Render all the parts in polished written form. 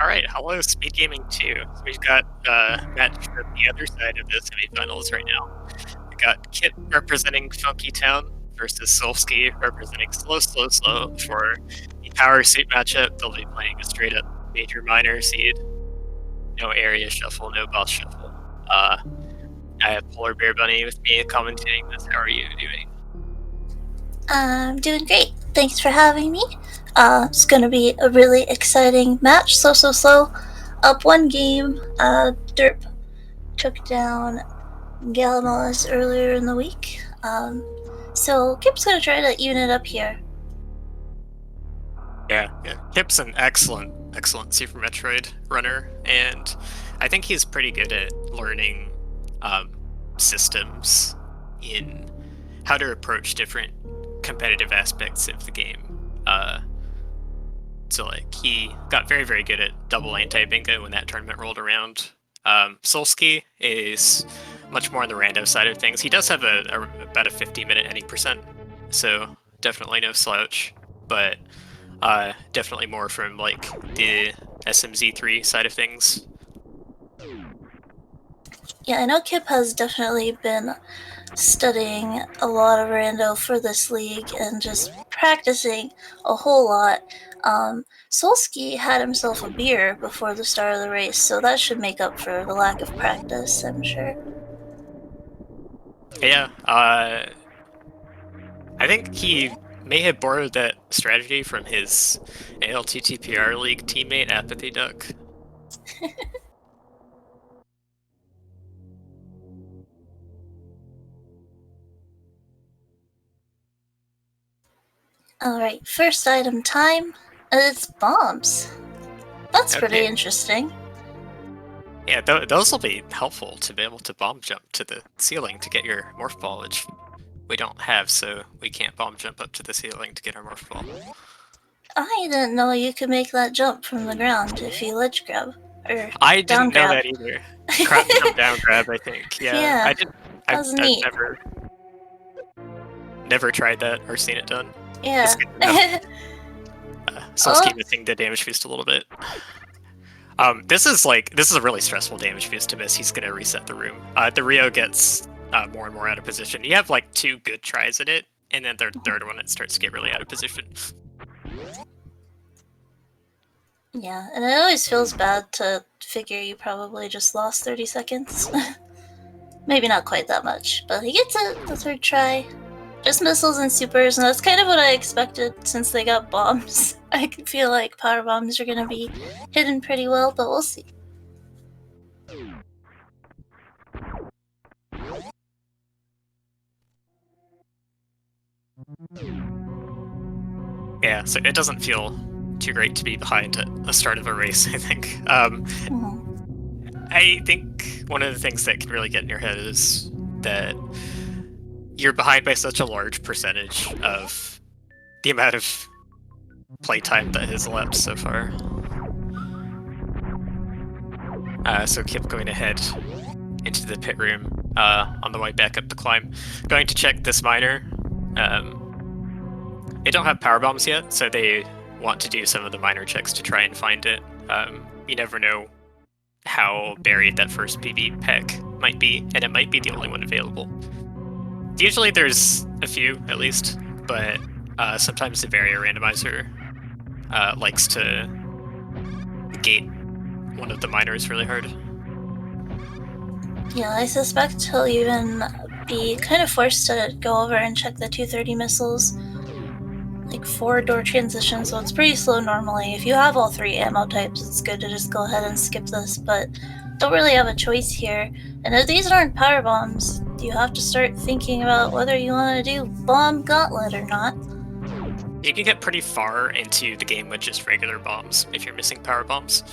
Alright, hello, Speed Gaming 2. So we've got match for the other side of the semifinals right now. We got Kipp representing Funky Town versus Solsky representing Slow Slow Slow for the power suit matchup. They'll be playing a straight up major minor seed. No area shuffle, no boss shuffle. I have Polar Bear Bunny with me commentating this. How are you doing? I'm doing great. Thanks for having me. It's going to be a really exciting match. Slow. Up one game. Derp took down Galamos earlier in the week. So Kipp's going to try to even it up here. Yeah. Kipp's an excellent Super Metroid runner, and I think he's pretty good at learning systems in how to approach different competitive aspects of the game. So like he got very good at double anti-bingo when that tournament rolled around. Solsky is much more on the rando side of things. He does have about a 50-minute any percent, so definitely no slouch, but definitely more from like the SMZ3 side of things. Yeah, I know Kipp has definitely been studying a lot of rando for this league and just practicing a whole lot. Solsky had himself a beer before the start of the race, so that should make up for the lack of practice, I'm sure. Yeah, I think he may have borrowed that strategy from his ALTTPR League teammate Apathy Duck. Alright, first item time. It's bombs. That's Okay. pretty interesting. Yeah, those will be helpful to be able to bomb jump to the ceiling to get your morph ball, which we don't have, so we can't bomb jump up to the ceiling to get our morph ball. I didn't know you could make that jump from the ground if you ledge grab. Or I down didn't know grab. that either. Crop jump down grab, I think. Yeah, I didn't. That was I've neat. never tried that or seen it done. Yeah. Solsky missing the damage boost a little bit. This is a really stressful damage boost to miss. He's gonna reset the room. The Rio gets more and more out of position. You have like 2 good tries at it, and then the third one it starts to get really out of position. Yeah, and it always feels bad to figure you probably just lost 30 seconds. Maybe not quite that much, but he gets it the third try. Just missiles and supers, and that's kind of what I expected since they got bombs. I feel like power bombs are gonna be hidden pretty well, but we'll see. Yeah, so it doesn't feel too great to be behind at the start of a race, I think. I think one of the things that can really get in your head is that you're behind by such a large percentage of the amount of playtime that has elapsed so far. So Kipp going to head into the pit room on the way back up the climb. Going to check this miner. They don't have power bombs yet, so they want to do some of the minor checks to try and find it. You never know how buried that first PB pack might be, and it might be the only one available. Usually there's a few, at least, but sometimes the barrier randomizer likes to gate one of the miners really hard. Yeah, I suspect he'll even be kind of forced to go over and check the 230 missiles. Like 4 door transitions, so it's pretty slow normally. If you have all 3 ammo types, it's good to just go ahead and skip this, but don't really have a choice here. And if these aren't power bombs, you have to start thinking about whether you want to do bomb gauntlet or not. You can get pretty far into the game with just regular bombs if you're missing power bombs.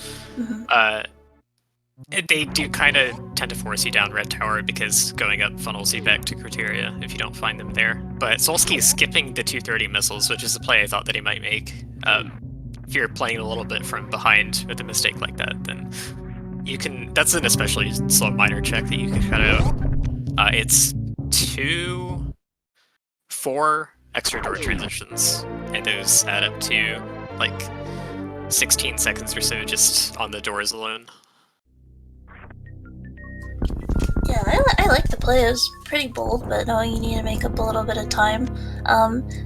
They do kind of tend to force you down Red Tower because going up funnels you back to criteria if you don't find them there. But Solsky is skipping the 230 missiles, which is a play I thought that he might make. If you're playing a little bit from behind with a mistake like that, then you can. That's an especially slow minor check that you can cut out. It's 4 extra door transitions, and those add up to like 16 seconds or so just on the doors alone. Yeah, I like the play. It was pretty bold, but knowing you need to make up a little bit of time.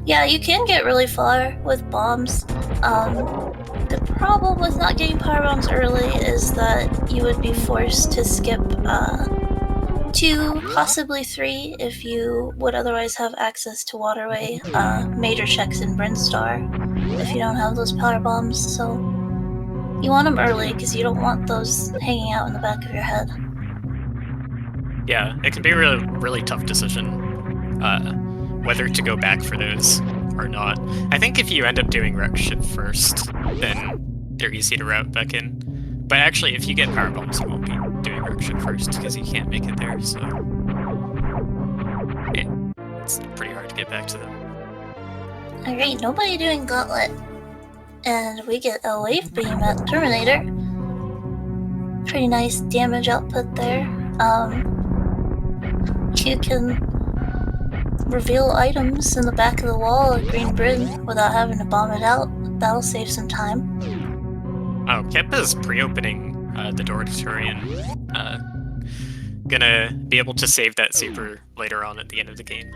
Yeah, you can get really far with bombs. The problem with not getting power bombs early is that you would be forced to skip 2, possibly 3, if you would otherwise have access to waterway major checks in Brinstar if you don't have those power bombs. So you want them early because you don't want those hanging out in the back of your head. Yeah, it can be a really tough decision whether to go back for those or not. I think if you end up doing wreck ship first, then they're easy to route back in. But actually, if you get power bombs, you won't be doing wreck ship first because you can't make it there, so it's pretty hard to get back to them. Alright, nobody doing Gauntlet. And we get a wave beam at Terminator. Pretty nice damage output there. You can reveal items in the back of the wall at Green Brin without having to bomb it out. That'll save some time. Oh, Kipp is pre-opening the door to Turian. Gonna be able to save that super later on at the end of the game.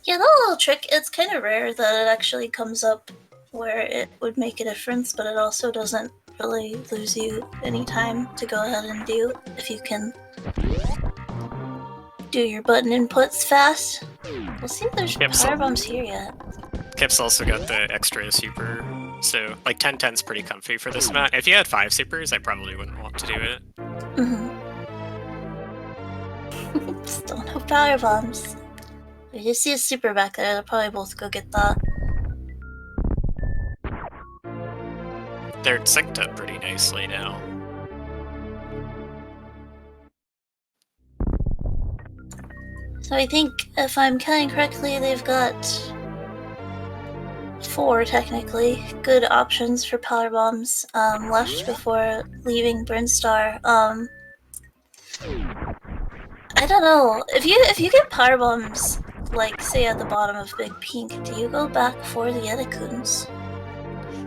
Yeah, that little trick, it's kind of rare that it actually comes up where it would make a difference, but it also doesn't really lose you any time to go ahead and do if you can do your button inputs fast. We'll see if there's power bombs here yet. Kipp's also got the extra super, so like 10-10's pretty comfy for this map. If you had 5 supers, I probably wouldn't want to do it. Still no power bombs. We just see a super back there, they'll probably both go get that. They're synced up pretty nicely now. So I think, if I'm counting correctly, they've got 4, technically, good options for power bombs left before leaving Brinstar. I don't know. If you get power bombs, like say at the bottom of Big Pink, do you go back for the Edecoons?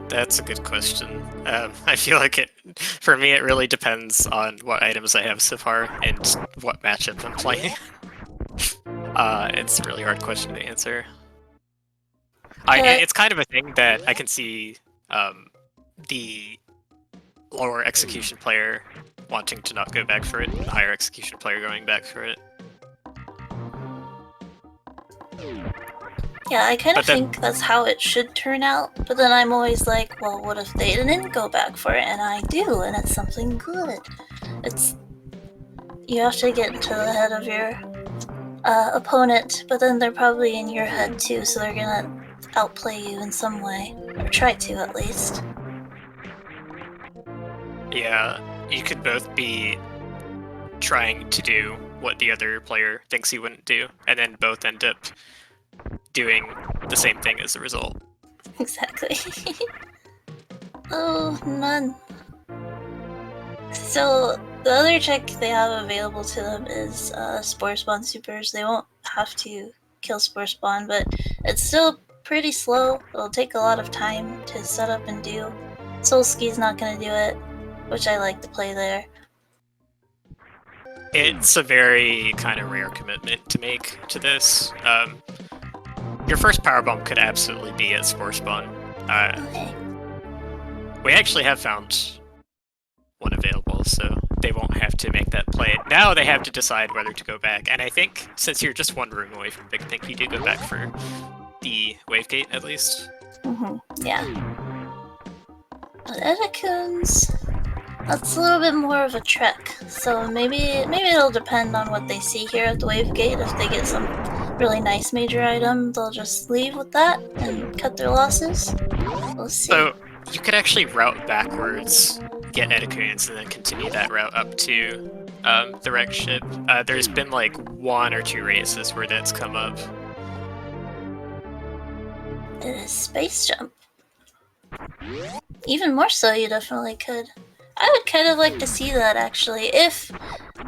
That's a good question. I feel like for me, it really depends on what items I have so far and what matchup I'm playing. It's a really hard question to answer. It's kind of a thing that I can see the lower execution player wanting to not go back for it, and the higher execution player going back for it. Yeah, I kind of think that's how it should turn out, but then I'm always like, well, what if they didn't go back for it and I do, and it's something good? You have to get into the head of your opponent, but then they're probably in your head too, so they're gonna outplay you in some way, or try to at least. Yeah, you could both be trying to do what the other player thinks he wouldn't do, and then both end up doing the same thing as a result. Exactly. Oh, none. So, the other check they have available to them is Spore Spawn Supers. They won't have to kill Spore Spawn, but it's still pretty slow. It'll take a lot of time to set up and do. Solsky's not going to do it, which I like to play there. It's a very kind of rare commitment to make to this. Your first power bomb could absolutely be at Spore Spawn. Okay. We actually have found one available, so they won't have to make that play. Now they have to decide whether to go back, and I think since you're just one room away from Big Pink, you do go back for the wave gate at least. Yeah. But Edecoons, that's a little bit more of a trek, so maybe it'll depend on what they see here at the wave gate. If they get some really nice major item, they'll just leave with that and cut their losses. We'll see. So you could actually route backwards, get Edecoons, and then continue that route up to the wreck ship. There's been like 1 or 2 races where that's come up. It is space jump. Even more so, you definitely could. I would kind of like to see that, actually. If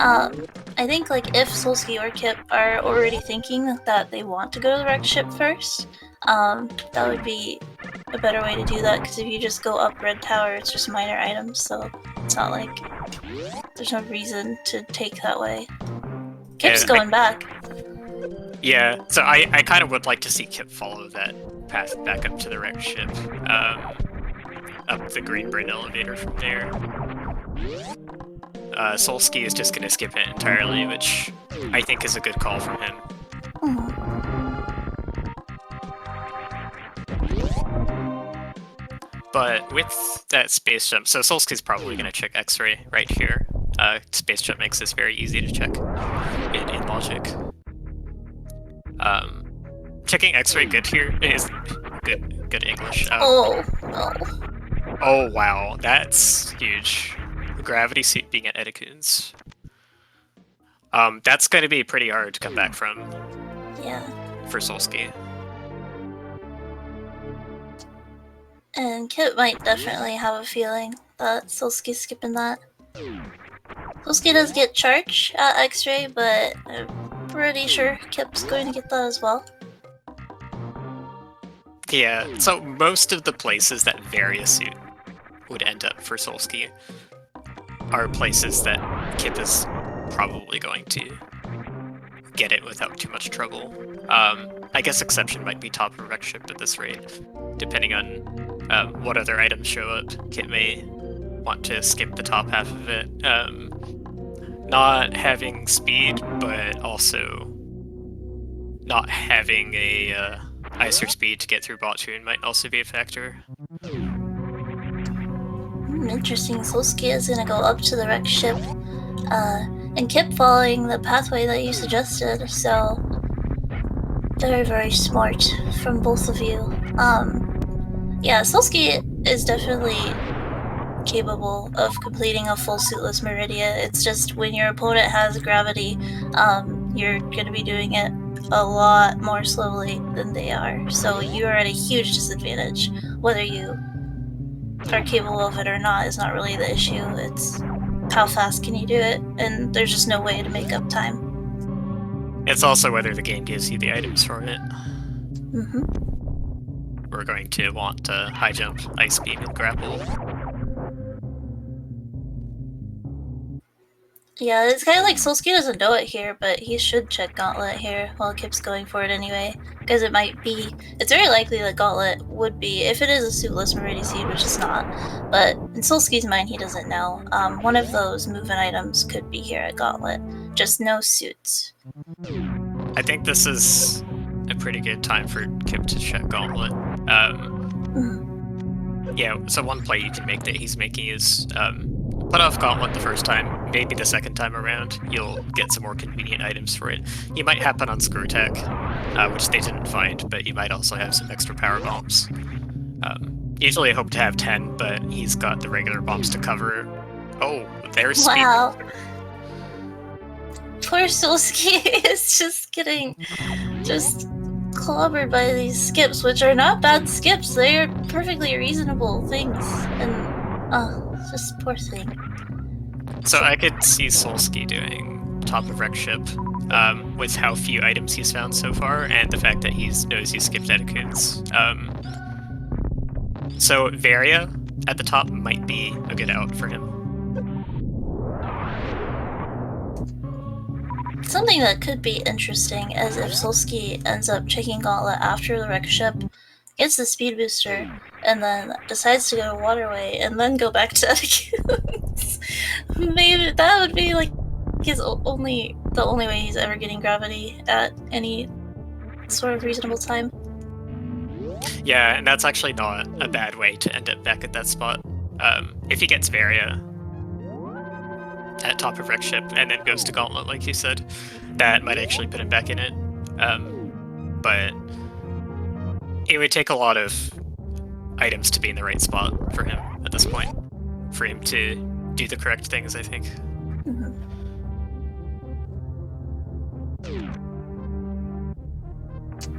I think like if Solsky or Kipp are already thinking that they want to go to the wrecked ship first, that would be a better way to do that, because if you just go up Red Tower, it's just minor items, so it's not like there's no reason to take that way. Kipp's going back. Yeah, so I kind of would like to see Kipp follow that path back up to the wrecked ship, up the Green Brain elevator from there. Solsky is just going to skip it entirely, which I think is a good call from him. But with that space jump, so Solsky's probably going to check X-ray right here. Space jump makes this very easy to check in logic. Checking X-ray good here is good English. Oh wow, that's huge. Gravity suit being at Edicoons. That's going to be pretty hard to come back from. Yeah. For Solsky. And Kipp might definitely have a feeling that Solsky's skipping that. Solsky does get charge at X-ray, but I'm pretty sure Kipp's going to get that as well. Yeah, so most of the places that Varia suit would end up for Solsky are places that Kipp is probably going to get it without too much trouble. I guess exception might be top of wreck ship at this rate, depending on what other items show up. Kipp may want to skip the top half of it. Not having speed, but also not having a icer speed to get through bot tune might also be a factor. Interesting. Solsky is gonna go up to the wreck ship, and Kipp following the pathway that you suggested, so very, very smart from both of you. Yeah, Solsky is definitely capable of completing a full suitless Meridia. It's just when your opponent has gravity, you're gonna be doing it a lot more slowly than they are, so you're at a huge disadvantage. Whether you are capable of it or not is not really the issue. It's how fast can you do it, and there's just no way to make up time. It's also whether the game gives you the items for it. We're going to want high jump, ice beam, and grapple. Yeah, it's kind of like Solsky doesn't know it here, but he should check Gauntlet here while Kipp's going for it anyway, because it's very likely that Gauntlet would be, if it is a suitless Meridia Seed, which it's not, but in Solsky's mind he doesn't know, one of those movement items could be here at Gauntlet, just no suits. I think this is a pretty good time for Kipp to check Gauntlet. Yeah, so one play you can make that he's making is put off Gauntlet the first time, maybe the second time around, you'll get some more convenient items for it. You might happen on Screw Tech, which they didn't find, but you might also have some extra power bombs. Usually I hope to have 10, but he's got the regular bombs to cover. Oh, there's speed. Wow. Poor Solsky is just getting clobbered by these skips, which are not bad skips. They are perfectly reasonable things, and just poor thing. So I could see Solsky doing top of wreck ship with how few items he's found so far, and the fact that he knows he skipped Edicoons. So Varia at the top might be a good out for him. Something that could be interesting is if Solsky ends up checking Gauntlet after the wreck ship, gets the speed booster, and then decides to go to Waterway and then go back to Edicoons. Maybe that would be like the only way he's ever getting gravity at any sort of reasonable time. Yeah, and that's actually not a bad way to end up back at that spot. If he gets Varia at top of wreck ship and then goes to Gauntlet, like you said, that might actually put him back in it. But it would take a lot of items to be in the right spot for him at this point, for him to do the correct things, I think.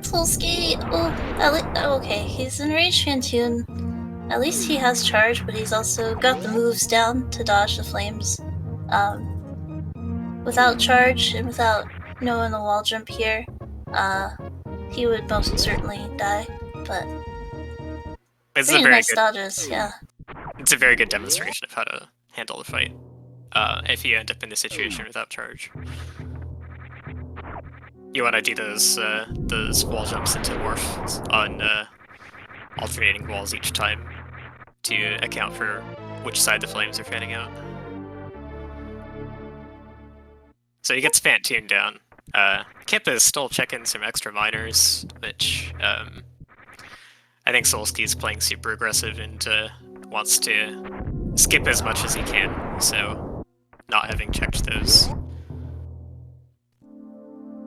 Solsky, okay, he's in Rage Phantoon. At least he has charge, but he's also got the moves down to dodge the flames. without charge and without knowing the wall jump here, he would most certainly die. But It's a pretty very nice good. dodges, yeah. It's a very good demonstration of how to handle the fight. If you end up in the situation without charge, you want to do those wall jumps into morphs on alternating walls each time to account for which side the flames are fanning out. So he gets Fant tuned down. Kipp is still checking some extra minors, which I think Solsky's playing super aggressive and wants to skip as much as he can, so not having checked those.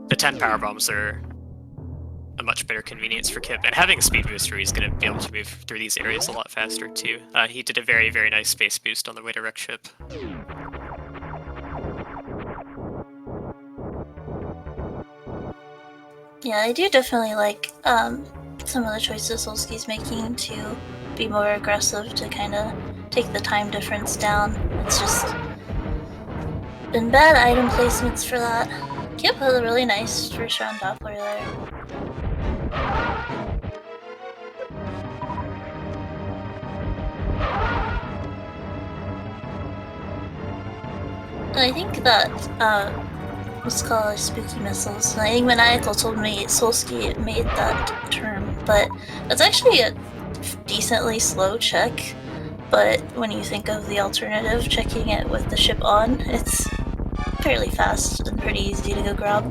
The 10 power bombs are a much better convenience for Kipp, and having a speed booster, he's going to be able to move through these areas a lot faster too. He did a very, very nice space boost on the way to wreck ship. Yeah, I do definitely like some of the choices Solsky's making to be more aggressive to kind of take the time difference down. It's just been bad item placements for that. Kipp has a really nice first round Doppler there. I think that let's call it spooky missiles. I think Maniacal told me Solsky made that term, but it's actually a decently slow check. But when you think of the alternative, checking it with the ship on, it's fairly fast and pretty easy to go grab.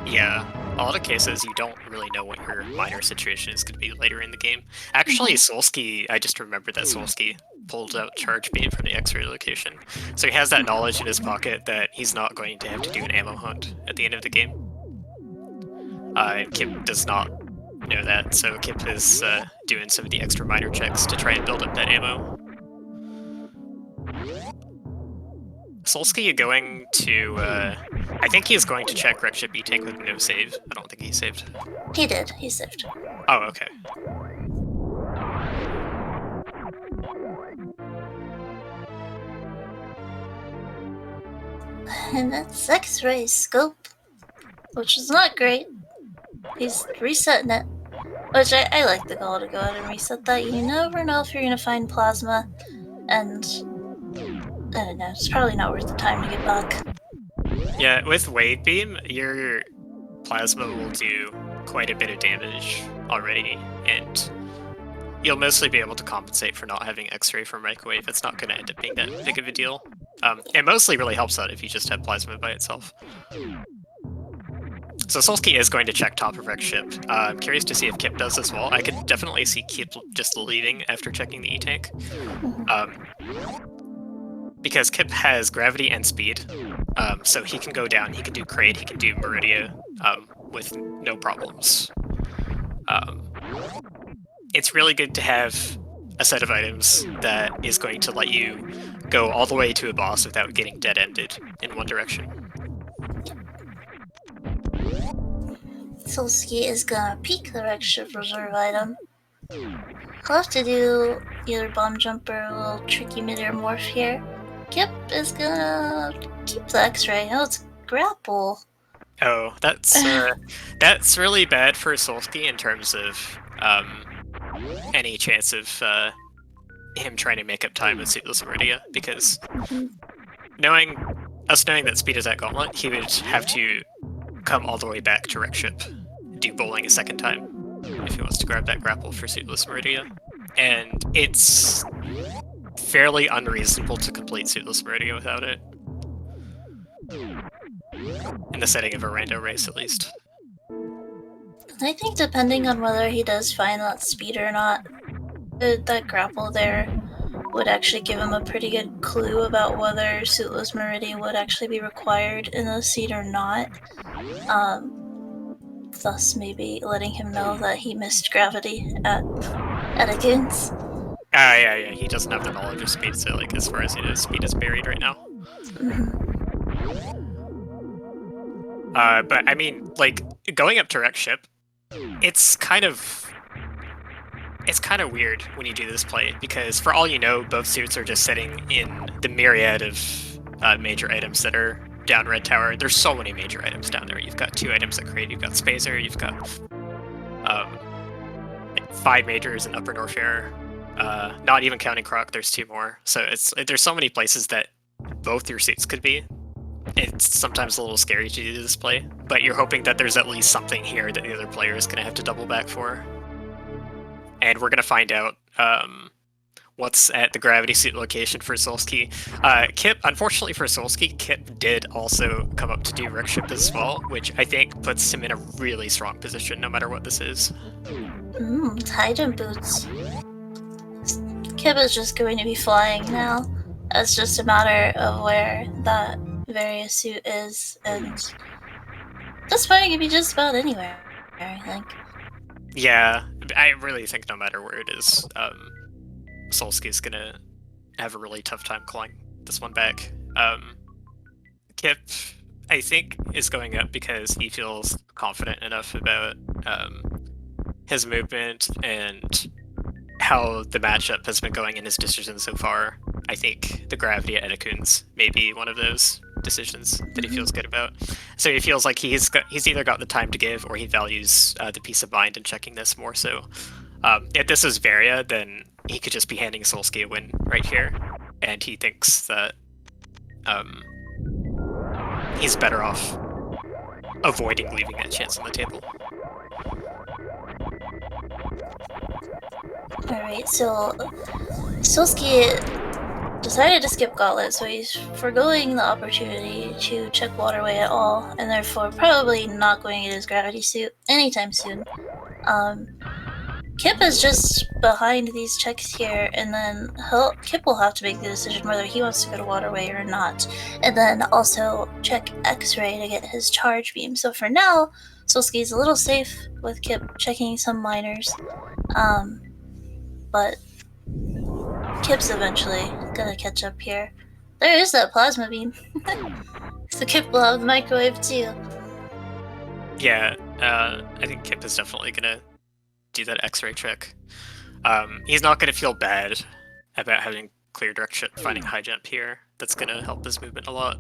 Yeah, a lot of cases you don't really know what your minor situation is going to be later in the game. Actually, Solsky, I just remembered that Solsky pulled out charge beam from the X-ray location, so he has that knowledge in his pocket that he's not going to have to do an ammo hunt at the end of the game. Kipp does not know that, so Kipp is doing some of the extra minor checks to try and build up that ammo. Solsky going to, I think he is going to check wreck ship E-tank with no save. I don't think he saved. He did, he saved. Oh, okay. And that's X-ray scope, which is not great. He's resetting it, which I like the goal to go ahead and reset that. You never know if you're going to find plasma, and I don't know, it's probably not worth the time to get back. Yeah, with Wave Beam, your plasma will do quite a bit of damage already, and you'll mostly be able to compensate for not having X-ray from Microwave. It's not going to end up being that big of a deal. It mostly really helps out if you just have plasma by itself. So Solsky is going to check top of wreck ship. I'm curious to see if Kipp does as well. I could definitely see Kipp just leaving after checking the E-tank. Because Kipp has gravity and speed, so he can go down, he can do Crate, he can do Meridia with no problems. It's really good to have a set of items that is going to let you go all the way to a boss without getting dead-ended in one direction. Solsky is gonna peek the wreck ship reserve item. He'll have to do either bomb jump or a little tricky mid-air morph here. Kipp is gonna keep the X-ray. Oh, it's grapple. Oh, that's really bad for Solsky in terms of any chance of him trying to make up time with Suitless Meridia, because knowing that speed is at Gauntlet, he would have to come all the way back to wreck ship, do bowling a second time if he wants to grab that grapple for Suitless Meridia, and it's fairly unreasonable to complete Suitless Meridia without it. In the setting of a rando race, at least. I think depending on whether he does find that speed or not, that grapple there would actually give him a pretty good clue about whether Suitless Meridia would actually be required in the seed or not. Thus maybe letting him know that he missed gravity at Etikins. Yeah, he doesn't have the knowledge of speed, so like as far as he knows, speed is buried right now. But I mean, like, going up to wreck ship, it's kind of it's kind of weird when you do this play, because for all you know, both suits are just sitting in the myriad of major items that are down Red Tower. There's so many major items down there. You've got 2 items that create, you've got Spacer, you've got like 5 majors in Upper Norfair. Not even counting Croc, there's 2 more. So there's so many places that both your suits could be. It's sometimes a little scary to do this play, but you're hoping that there's at least something here that the other player is going to have to double back for. And we're going to find out what's at the gravity suit location for Solsky. Kipp, unfortunately for Solsky, Kipp did also come up to do Wreck Ship as well, which I think puts him in a really strong position no matter what this is. High jump boots. Kipp is just going to be flying now. It's just a matter of where that various suit is, and this point it could be just about anywhere, I think. Yeah, I really think no matter where it is, Solsky's gonna have a really tough time clawing this one back. Kipp, I think, is going up because he feels confident enough about his movement and how the matchup has been going in his decisions so far. I think the gravity at Edekun's may be one of those decisions that he feels good about. So he feels like he's either got the time to give, or he values the peace of mind in checking this more so. If this is Varia, then he could just be handing Solsky a win right here, and he thinks that he's better off avoiding leaving that chance on the table. Alright, so Solsky decided to skip Gauntlet, so he's foregoing the opportunity to check Waterway at all, and therefore probably not going to get his gravity suit anytime soon. Kipp is just behind these checks here, and then Kipp will have to make the decision whether he wants to go to Waterway or not, and then also check X-Ray to get his charge beam. So for now, Solsky's a little safe with Kipp checking some minors, but Kipp's eventually gonna catch up here. There is that plasma beam. So Kipp will have the microwave too. Yeah, I think Kipp is definitely gonna do that X-ray trick. He's not gonna feel bad about having clear direction, finding high jump here. That's gonna help his movement a lot.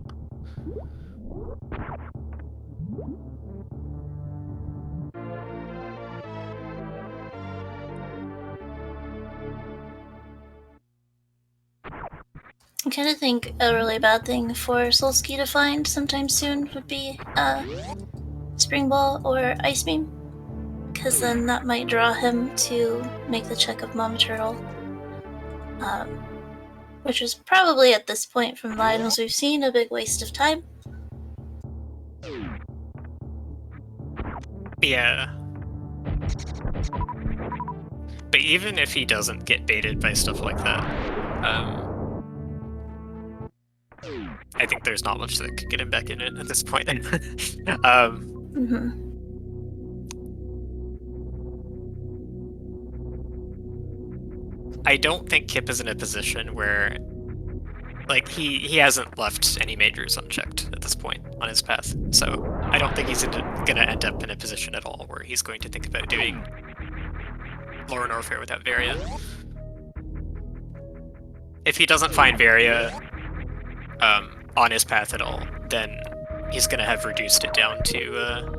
I kind of think a really bad thing for Solsky to find sometime soon would be Spring Ball or Ice Beam, because then that might draw him to make the check of Mama Turtle, which is probably at this point from the items we've seen a big waste of time. Yeah. But even if he doesn't get baited by stuff like that, I think there's not much that could get him back in it at this point. I don't think Kipp is in a position where, like, he hasn't left any majors unchecked at this point on his path. So I don't think he's gonna end up in a position at all where he's going to think about doing Lower Norfair without Varia. If he doesn't find Varia on his path at all, then he's gonna have reduced it down to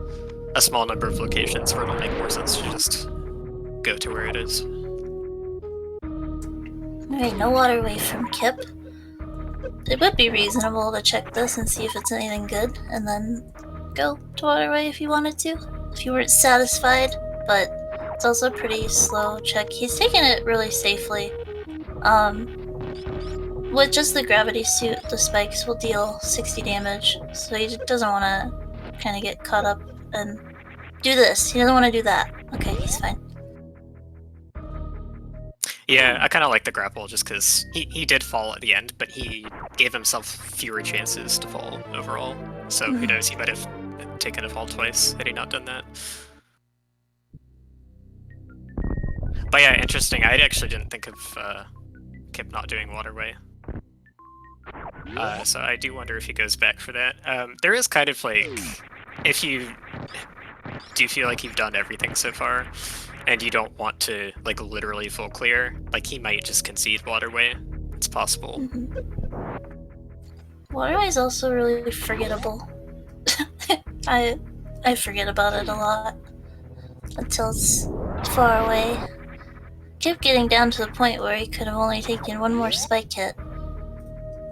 a small number of locations where it'll make more sense to just go to where it is. Alright, no Waterway from Kipp. It would be reasonable to check this and see if it's anything good, and then go to Waterway if you wanted to, if you weren't satisfied, but it's also a pretty slow check. He's taking it really safely. With just the gravity suit, the spikes will deal 60 damage, so he doesn't want to kind of get caught up and do this. He doesn't want to do that. Okay, he's fine. Yeah, I kind of like the grapple just because he did fall at the end, but he gave himself fewer chances to fall overall. So who knows, he might have taken a fall twice had he not done that. But yeah, interesting. I actually didn't think of Kipp not doing Waterway. So I do wonder if he goes back for that. There is kind of like, if you do you feel like you've done everything so far, and you don't want to like literally full clear? Like he might just concede waterway. It's possible. Waterway is also really forgettable. I forget about it a lot until it's far away. Kept getting down to the point where he could have only taken one more spike hit.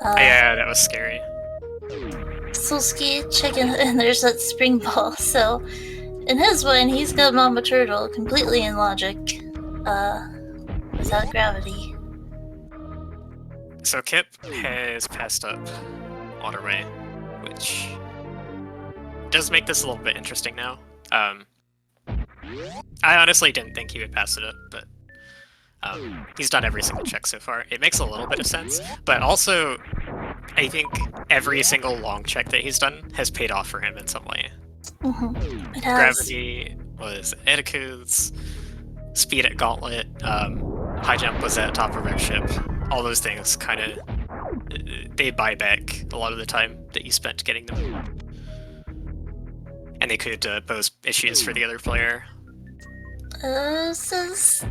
Yeah, that was scary. Solsky chicken, and there's that spring ball. So, in his mind, he's got Mama Turtle completely in logic, without gravity. So Kipp has passed up waterway, which does make this a little bit interesting now. I honestly didn't think he would pass it up, but he's done every single check so far. It makes a little bit of sense, but also I think every single long check that he's done has paid off for him in some way. It has. Gravity was Ediku's, speed at Gauntlet, high jump was at top of red ship. All those things kind of they buy back a lot of the time that you spent getting them, and they could pose issues for the other player. This is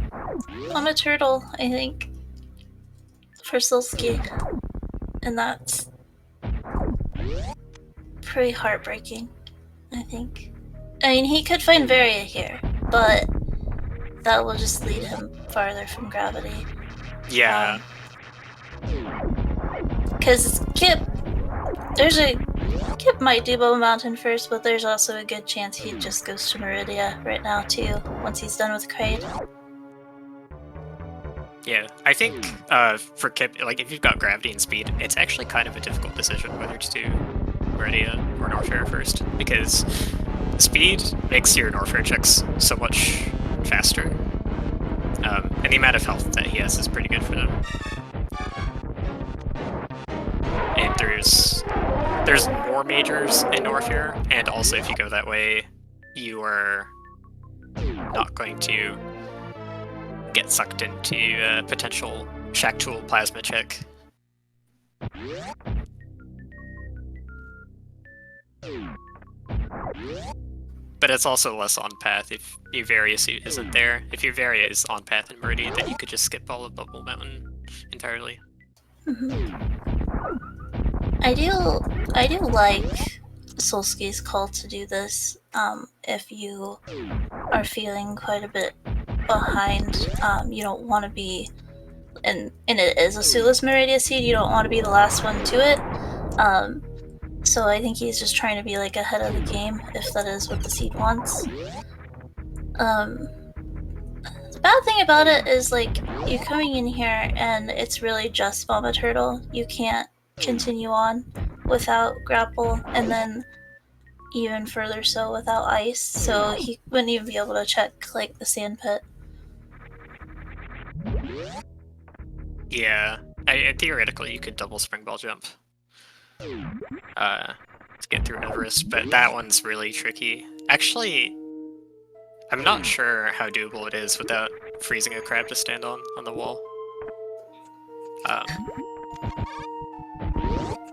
Mama Turtle, I think, for Solsky, and that's pretty heartbreaking, I think. I mean, he could find Varia here, but that will just lead him farther from gravity. Yeah. Because Kipp might do Boba Mountain first, but there's also a good chance he just goes to Meridia right now too, once he's done with Kraid. Yeah, I think for Kipp, like if you've got gravity and speed, it's actually kind of a difficult decision whether to do Meridia or Norfair first, because speed makes your Norfair checks so much faster, and the amount of health that he has is pretty good for them. And there's more majors in Norfair, and also if you go that way, you are not going to get sucked into a potential Shaktul plasma check. But it's also less on path if your Varia suit isn't there. If your Varia is on path in Meridia, then you could just skip all of Bubble Mountain entirely. I do like Solsky's call to do this. If you are feeling quite a bit behind, you don't want to be, and it is a suitless Meridia seed, you don't want to be the last one to it. So I think he's just trying to be like ahead of the game, if that is what the seed wants. The bad thing about it is like you're coming in here and it's really just Mama Turtle. You can't continue on without grapple, and then even further so without ice, so he wouldn't even be able to check like the sand pit. Yeah, theoretically you could double spring ball jump to get through Everest, but that one's really tricky. Actually, I'm not sure how doable it is without freezing a crab to stand on the wall.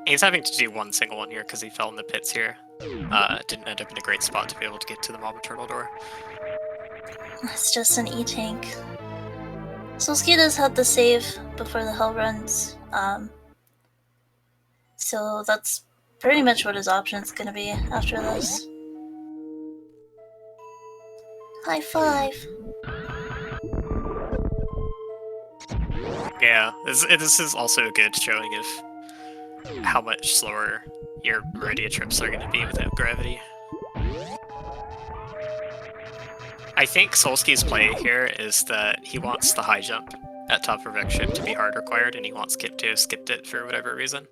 He's having to do one single one here because he fell in the pits here. Didn't end up in a great spot to be able to get to the Mama Turtle door. It's just an E-tank. Solsky does have the save before the hell runs, so that's pretty much what his option's gonna be after this. High five! Yeah, this is also a good showing of how much slower your Meridia trips are going to be without gravity. I think Solsky's play here is that he wants the high jump at top of X ship to be hard required, and he wants Kipp to have skipped it for whatever reason.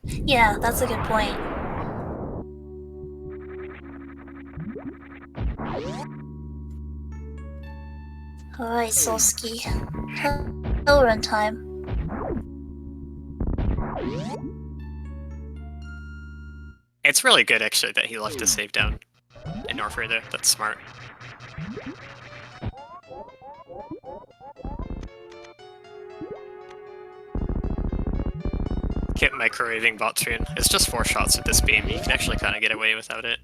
Yeah, that's a good point. Alright, Solsky. Hell run time. It's really good, actually, that he left the save down in Norfair there. That's smart. Kipp microwaving bot tune. It's just 4 shots with this beam. You can actually kind of get away without it.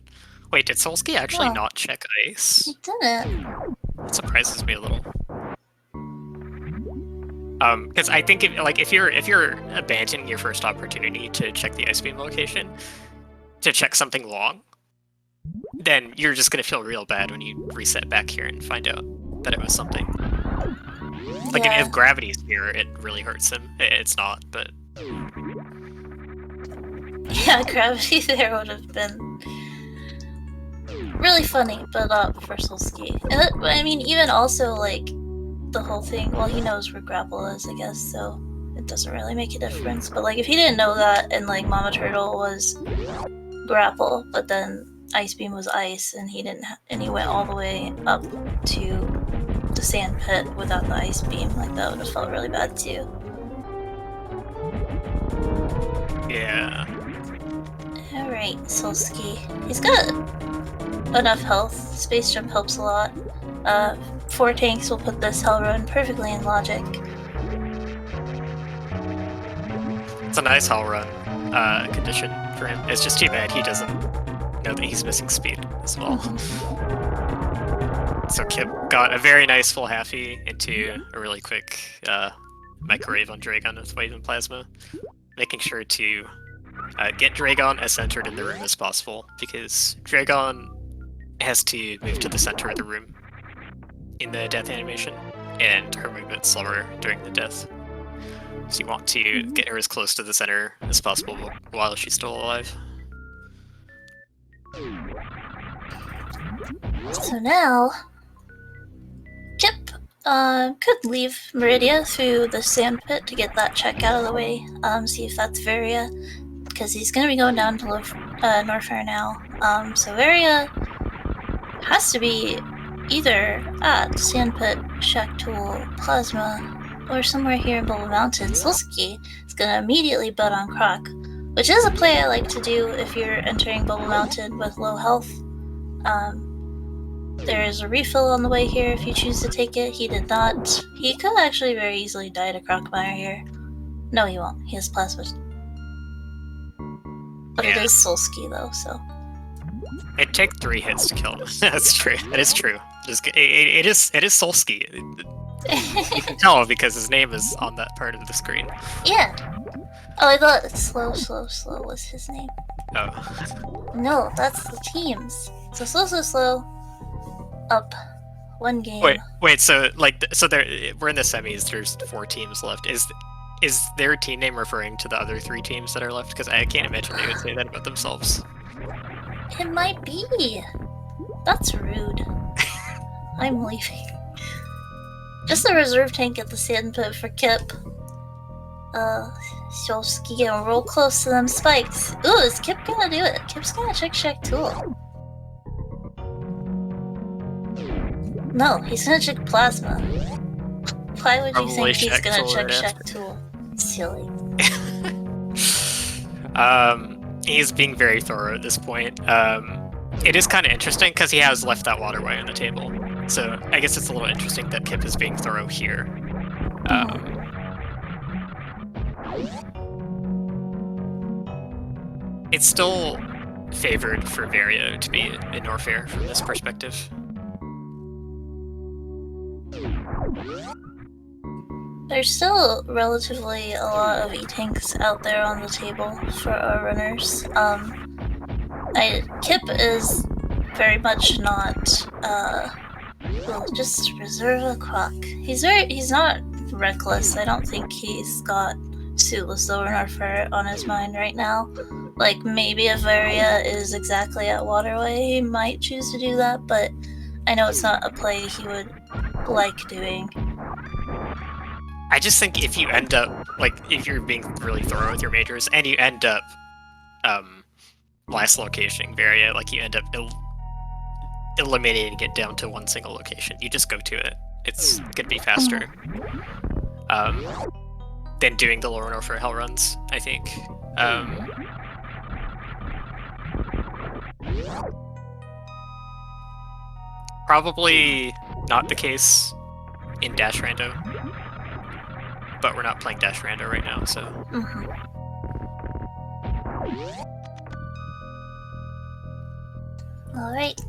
Wait, did Solsky actually Oh. not check ice? He didn't. That surprises me a little. Because I think if you're abandoning your first opportunity to check the ice beam location, to check something long, then you're just gonna feel real bad when you reset back here and find out that it was something. Like if gravity's here, it really hurts him. It's not, but yeah, gravity there would have been really funny, but not for Solsky. I mean, even also like the whole thing. Well, he knows where grapple is, I guess, so it doesn't really make a difference. But like, if he didn't know that, and like Mama Turtle was grapple, but then Ice Beam was ice, and he didn't, and he went all the way up to the sand pit without the Ice Beam, like that would have felt really bad too. yeah. All right, Solsky. He's got enough health. Space Jump helps a lot. 4 tanks will put this Hell Run perfectly in logic. It's a nice Hell Run condition for him. It's just too bad he doesn't know that he's missing speed as well. So Kipp got a very nice full halfie into a really quick microwave on Dragon with Wave and Plasma, making sure to get Dragon as centered in the room as possible, because Dragon has to move to the center of the room in the death animation, and her movement's slower during the death. So you want to get her as close to the center as possible while she's still alive. So now, Kipp could leave Meridia through the sand pit to get that check out of the way, see if that's Varia, because he's going to be going down to Norfair now. So Varia has to be either at Sandpit, Shack Tool, Plasma, or somewhere here in Bubble Mountain. Solsky is going to immediately bet on Croc, which is a play I like to do if you're entering Bubble Mountain with low health. There is a refill on the way here if you choose to take it. He did not. He could actually very easily die to Crocmire here. No, he won't. He has Plasma. But it is Solsky, though, so... It'd take 3 hits to kill him. That's true. That is true. It is Solsky. You can tell because his name is on that part of the screen. Yeah. Oh, I thought Slow was his name. Oh. No, that's the teams. So Slow, up 1 game. Wait. So we're in the semis. There's 4 teams left. Is their team name referring to the other 3 teams that are left? Because I can't imagine they would say that about themselves. It might be. That's rude. I'm leaving. Just a reserve tank at the sand pit for Kipp. Solsky getting real close to them spikes. Ooh, is Kipp gonna do it? Kipp's gonna check Shack Tool. No, he's gonna check Plasma. Why would you think he's gonna check Shack Tool? Silly. He's being very thorough at this point. It is kind of interesting because he has left that waterway on the table. So I guess it's a little interesting that Kipp is being thorough here. It's still favored for Varia to be in Norfair from this perspective. There's still relatively a lot of E-tanks out there on the table for our runners. Kipp is very much not, well, just reserve a Croc. He's not reckless. I don't think he's got Suitless Lower Norfair on his mind right now. Like, maybe if Varia is exactly at Waterway, he might choose to do that, but I know it's not a play he would like doing. I just think if you end up, if you're being really thorough with your majors, and you end up last location Varia, you end up eliminating it down to one single location. You just go to it. It's gonna be faster than doing the Lower Norfair Hell runs, I think. Probably not the case in Dash Rando, but we're not playing Dash Rando right now, so... Alright.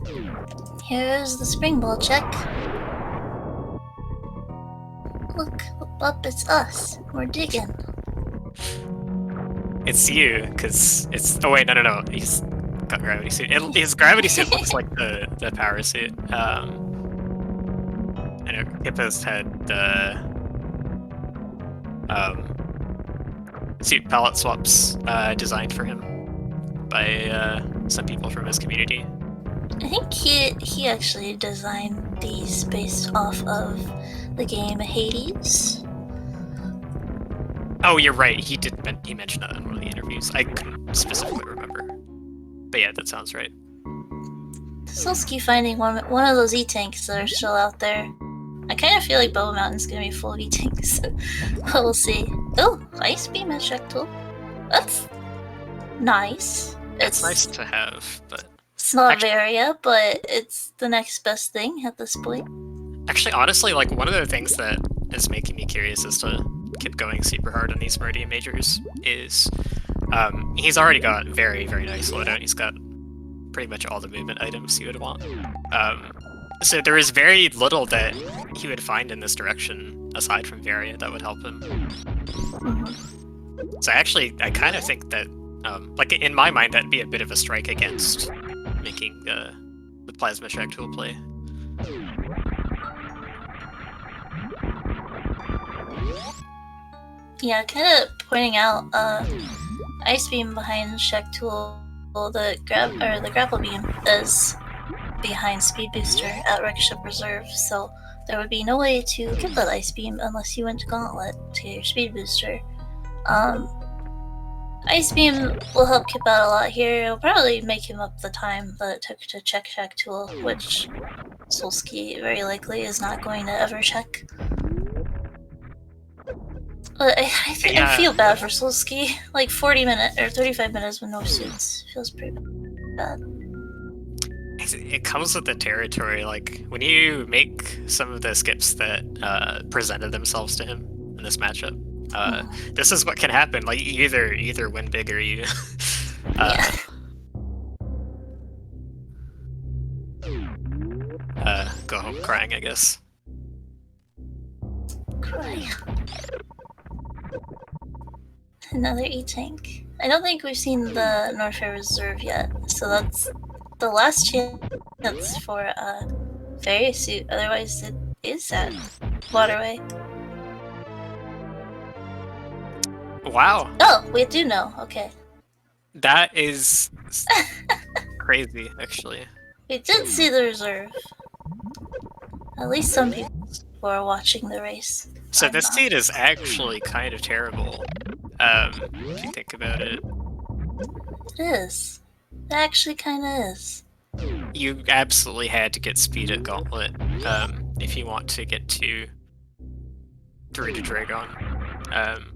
Here's the spring ball check. Look up, it's us. We're digging. It's you, because it's... Oh, wait, no. He's got gravity suit. His gravity suit looks like the power suit. I know Kipp has had the suit palette swaps designed for him by some people from his community. I think he actually designed these based off of the game Hades. Oh, you're right. He mentioned that in one of the interviews. I couldn't specifically remember, but yeah, that sounds right. Solsky finding one of those E-tanks that are still out there. I kind of feel like Boba Mountain's gonna be full of E-tanks. We'll see. Oh, Ice Beam and Check Tool. That's nice. It's nice to have, but it's not Varia, but it's the next best thing at this point. Actually, honestly, like one of the things that is making me curious as to Kipp going super hard on these Meridia majors is he's already got very, very nice loadout. He's got pretty much all the movement items you would want. So there is very little that he would find in this direction aside from Varia that would help him. So I kind of think that, like in my mind, that'd be a bit of a strike against making the Plasma Shack Tool play. Yeah, kind of pointing out Ice Beam behind Shack Tool, the Grapple Beam is behind Speed Booster at Wreck Ship Reserve, so there would be no way to get that Ice Beam unless you went to Gauntlet to get your Speed Booster. Ice Beam will help Kipp out a lot here. It'll probably make him up the time that it took to check Shack Tool, which Solsky very likely is not going to ever check. But I feel bad for Solsky. Like 40 minutes or 35 minutes with no suits feels pretty bad. It comes with the territory. Like when you make some of the skips that presented themselves to him in this matchup, this is what can happen. Like you either win big or you go home crying, I guess. Cry. Another E-tank. I don't think we've seen the Norfair Reserve yet, so that's the last chance for a ferry suit. Otherwise, it is at Waterway. Wow. Oh, we do know. Okay. That is crazy, actually. We did see the reserve. At least some people are watching the race. So this seat is actually kind of terrible, if you think about it. It is. It actually kind of is. You absolutely had to get speed at Gauntlet if you want to get to 3 to Dragon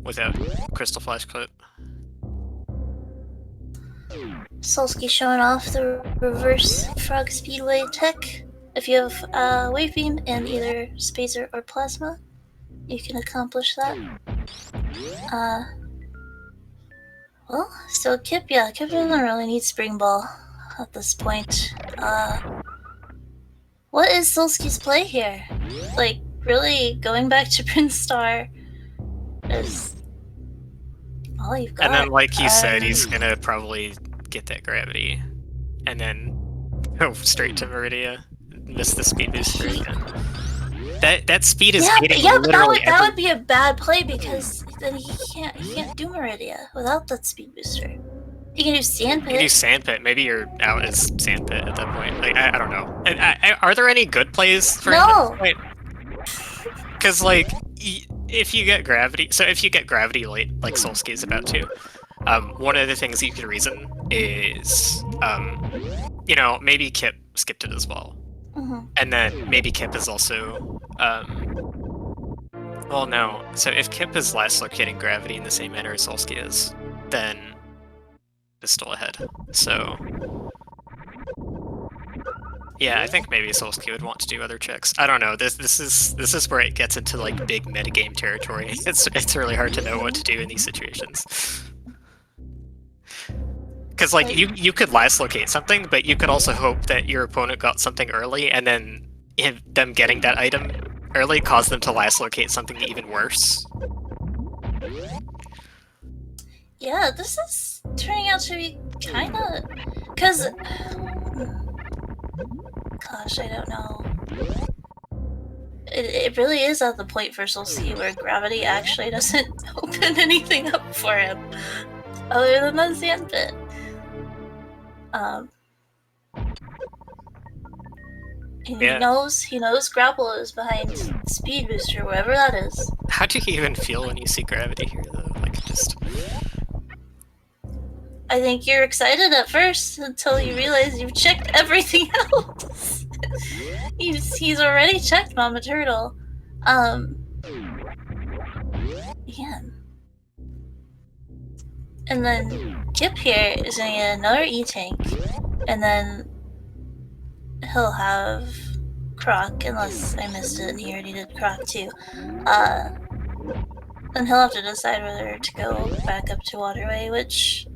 without Crystal Flash Clip. Solsky showing off the reverse Frog Speedway tech. If you have Wave Beam and either Spacer or Plasma, you can accomplish that. Well, so Kipp doesn't really need Spring Ball at this point. What is Solsky's play here? Like, really going back to Brinstar is all you've got. And then, like he said, he's gonna probably get that gravity, and then go straight to Meridia. Miss the speed booster again. That speed is hitting literally that would be a bad play because then he can't do Meridia without that speed booster. He can do Sandpit. You can do Sandpit. Maybe you're out as Sandpit at that point. Like I don't know. Are there any good plays for him at this point? Because like if you get gravity, late, like Solsky is about to, one of the things you can reason is, you know, maybe Kipp skipped it as well. And then maybe Kipp is also, well, no. So if Kipp is last locating gravity in the same manner as Solsky is, then it's still ahead. So, yeah, I think maybe Solsky would want to do other checks. I don't know. This is where it gets into like big metagame territory. It's really hard to know what to do in these situations. Because like you could last locate something, but you could also hope that your opponent got something early, and then them getting that item early caused them to last locate something even worse. Yeah, this is turning out to be kind of... Because... Gosh, I don't know. It really is at the point for Solsky where gravity actually doesn't open anything up for him, other than the sand pit. Yeah. He knows grapple is behind speed booster, wherever that is. How do you even feel when you see gravity here, though? Like, just... I think you're excited at first until you realize you've checked everything else. He's already checked Mama Turtle. Man. And then Kipp here is gonna get another E-Tank, and then he'll have Croc, unless I missed it and he already did Croc too. Then he'll have to decide whether to go back up to Waterway, which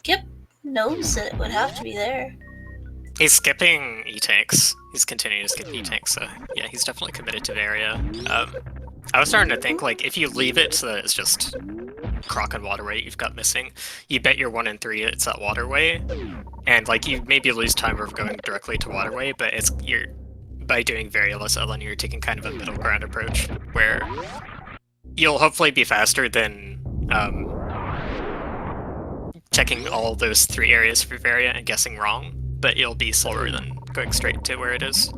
Kipp knows it would have to be there. He's skipping E-Tanks. He's continuing to skip E-Tanks, so yeah, he's definitely committed to the area. I was starting to think, like, if you leave it so that it's just Croc and Waterway you've got missing, you bet your 1 in 3 it's at Waterway, and, like, you maybe lose time of going directly to Waterway, but you're by doing very less LN, you're taking kind of a middle ground approach, where you'll hopefully be faster than checking all those 3 areas for Varia and guessing wrong, but you'll be slower than going straight to where it is.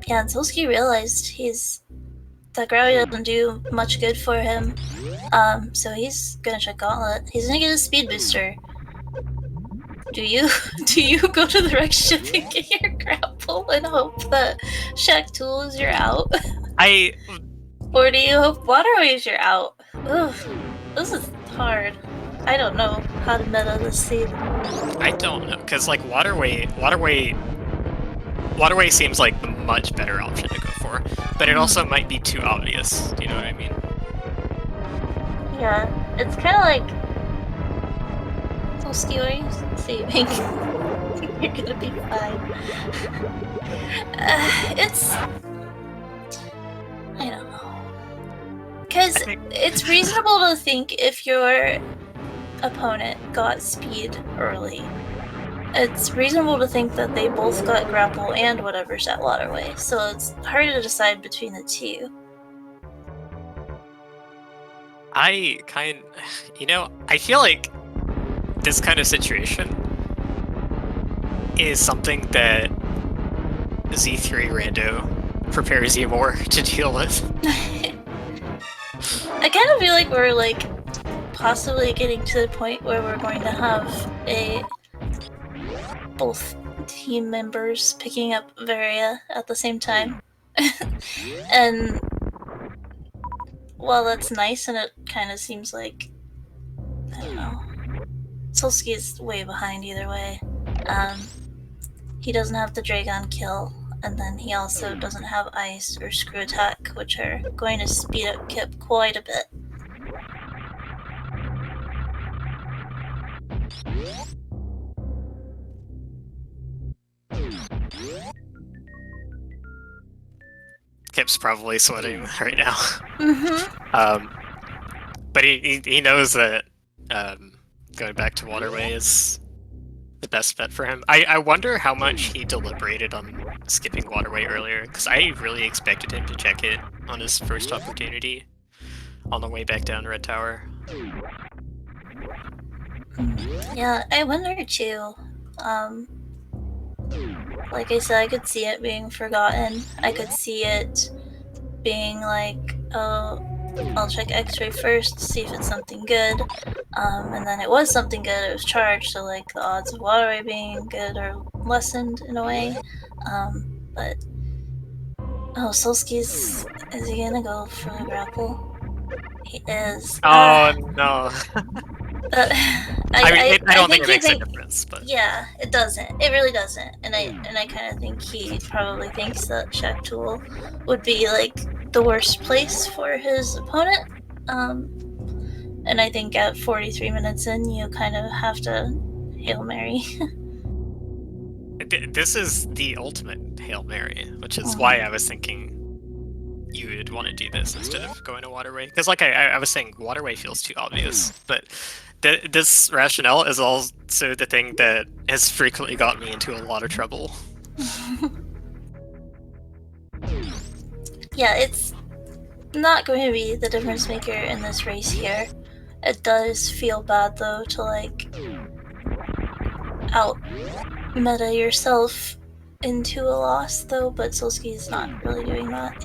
Yeah, and Solsky realized that gravity doesn't do much good for him, so he's gonna check Gauntlet. He's gonna get a speed booster. Do you go to the wreck ship and get your grapple and hope that Shack Tool is your out? Or do you hope Waterway is your out? Ugh, this is hard. I don't know how to meta this seed. I don't know, because, like, Waterway seems like the much better option to go for, but it also might be too obvious, do you know what I mean? Yeah, it's kind of like... Solsky, what are you saving? You're gonna be fine. It's... I don't know. Because it's reasonable to think if your opponent got speed early, it's reasonable to think that they both got grapple and whatever's at Waterway, so it's hard to decide between the two. I feel like this kind of situation is something that Z3 Rando prepares you more to deal with. I kind of feel like we're, like, possibly getting to the point where we're going to have both team members picking up Varia at the same time. And while that's nice, and it kind of seems like, I don't know, Solsky's way behind either way. He doesn't have the Dragon kill, and then he also doesn't have Ice or Screw Attack, which are going to speed up Kipp quite a bit. Kipp's probably sweating right now. Mm-hmm. But he knows that going back to Waterway is the best bet for him. I wonder how much he deliberated on skipping Waterway earlier, because I really expected him to check it on his first opportunity on the way back down Red Tower. Yeah, I wonder too. Like I said, I could see it being forgotten. I could see it being like, oh, I'll check X-ray first to see if it's something good. And then it was something good, it was charged, so like the odds of Waterway being good are lessened in a way. But oh, Solsky's, is he gonna go for the grapple? He is. Oh no. I don't think it makes a difference, but yeah, it doesn't. It really doesn't. And I kind of think he probably thinks that Shack Tool would be like the worst place for his opponent. And I think at 43 minutes in, you kind of have to Hail Mary. This is the ultimate Hail Mary, which is why I was thinking you would want to do this instead of going to Waterway. Because like I was saying, Waterway feels too obvious, but this rationale is also the thing that has frequently got me into a lot of trouble. Yeah, it's not going to be the difference maker in this race here. It does feel bad though to like out meta yourself into a loss though, but Solsky's not really doing that.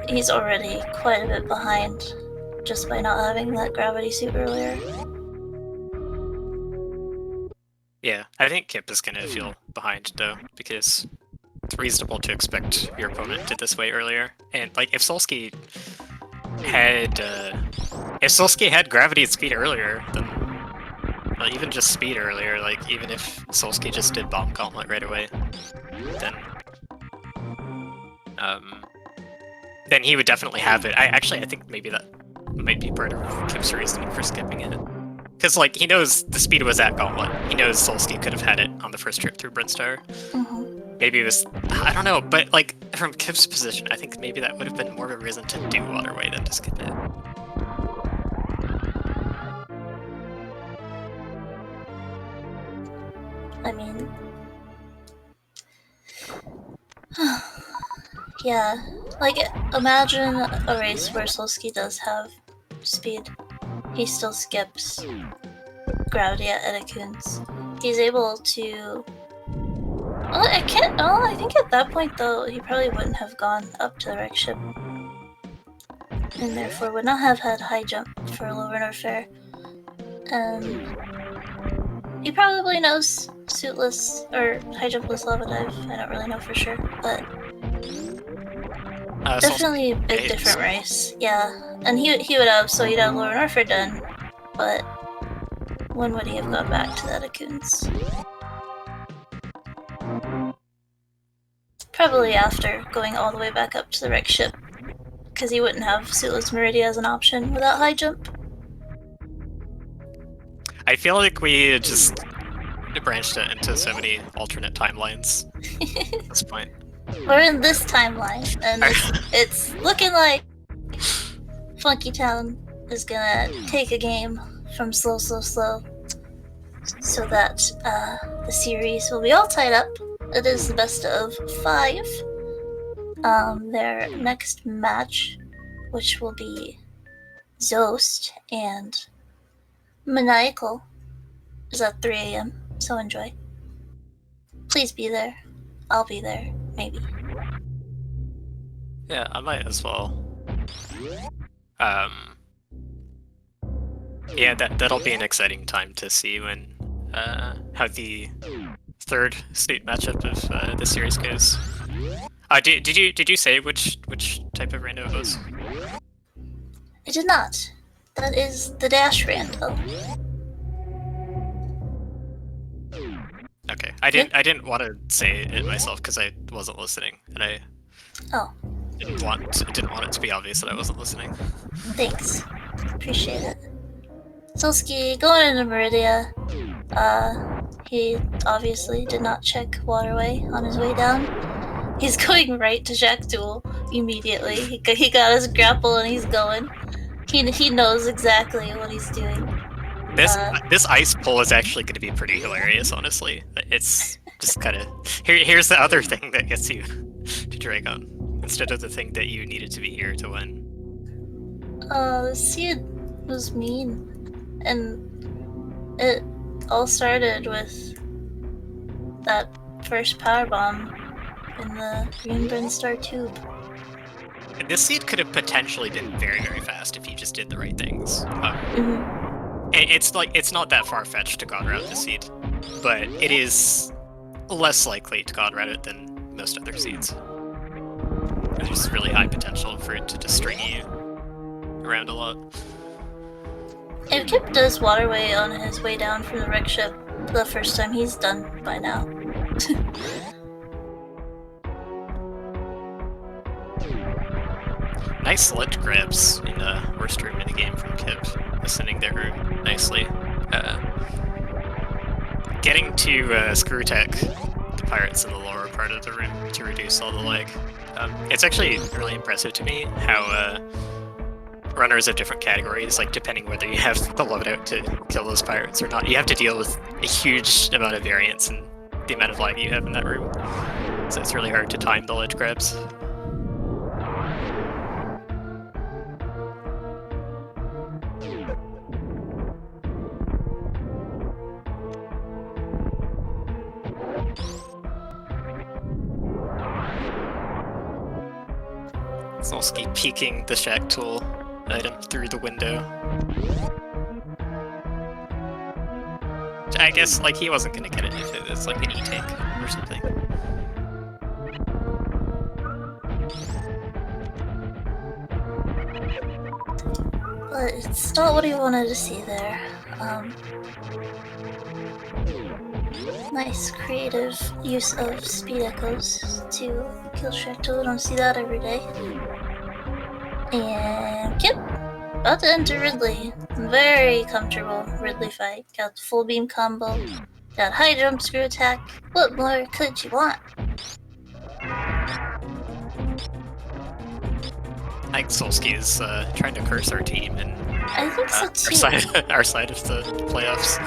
He's already quite a bit behind just by not having that gravity suit earlier. Yeah, I think Kipp is gonna feel behind though, because it's reasonable to expect your opponent did this way earlier. And like if Solsky had gravity and speed earlier, then even just speed earlier, like even if Solsky just did Bomb Gauntlet right away, then he would definitely have it. I think maybe that might be part of Kipp's reasoning for skipping it. Because, like, he knows the speed was at Gauntlet. He knows Solsky could have had it on the first trip through Brinstar. Maybe it was... I don't know, but, like, from Kipp's position, I think maybe that would have been more of a reason to do Waterway than to skip it. I mean... yeah, like, imagine a race where Solsky does have speed. He still skips gravity at Edekun's. He's able to... Well, I think at that point, though, he probably wouldn't have gone up to the wreck ship. And therefore would not have had high jump for lower Norfair. He probably knows suitless or high jumpless lava dive. I don't really know for sure, but definitely a big different race. Yeah, and he would have, so he'd have lower Norfair done, but when would he have gone back to the Edekun's? Probably after going all the way back up to the wreck ship, because he wouldn't have suitless Meridia as an option without high jump. I feel like we just branched it into so many alternate timelines at this point. We're in this timeline, and it's looking like Funky Town is gonna take a game from Slow, so that the series will be all tied up. It is the best of 5. Their next match, which will be Zost and Maniacal, is at 3 a.m., so enjoy. Please be there. I'll be there, maybe. Yeah, I might as well. Yeah, that'll be an exciting time to see when how the third state matchup of the series goes. Did you say which type of rando it was? I did not. That is the Dash Rando. Okay, I didn't want to say it myself because I wasn't listening, and I didn't want it to be obvious that I wasn't listening. Thanks, appreciate it. Solsky going into Meridia. He obviously did not check Waterway on his way down. He's going right to Jack Duel immediately. He got his grapple and he's going. He knows exactly what he's doing. This ice pull is actually going to be pretty hilarious, honestly. It's just kind of... Here's the other thing that gets you to Dragon, instead of the thing that you needed to be here to win. The seed was mean. And it all started with that first power bomb in the green Brinstar tube. And this seed could have potentially been very, very fast if you just did the right things. It's not that far-fetched to God Route this seed, but it is less likely to God Route it than most other seeds. There's really high potential for it to just string you around a lot. If Kipp does Waterway on his way down from the wreck ship the first time, he's done by now. Nice ledge grabs in the worst room in the game from Kipp, ascending their room nicely. Getting to screw tech the pirates in the lower part of the room to reduce all the lag. It's actually really impressive to me how runners of different categories, like depending whether you have the loadout to kill those pirates or not, you have to deal with a huge amount of variance in the amount of lag you have in that room. So it's really hard to time the ledge grabs. Solsky peeking the shack tool item through the window. I guess like he wasn't gonna get it if it was like an E-tank or something. But it's not what he wanted to see there. Nice creative use of speed echoes to kill shack tool. Don't see that every day. And Kipp, about to enter Ridley. Very comfortable Ridley fight. Got the full beam combo. Got high jump screw attack. What more could you want? I think Solsky is trying to curse our team and I think so too. our side of the playoffs.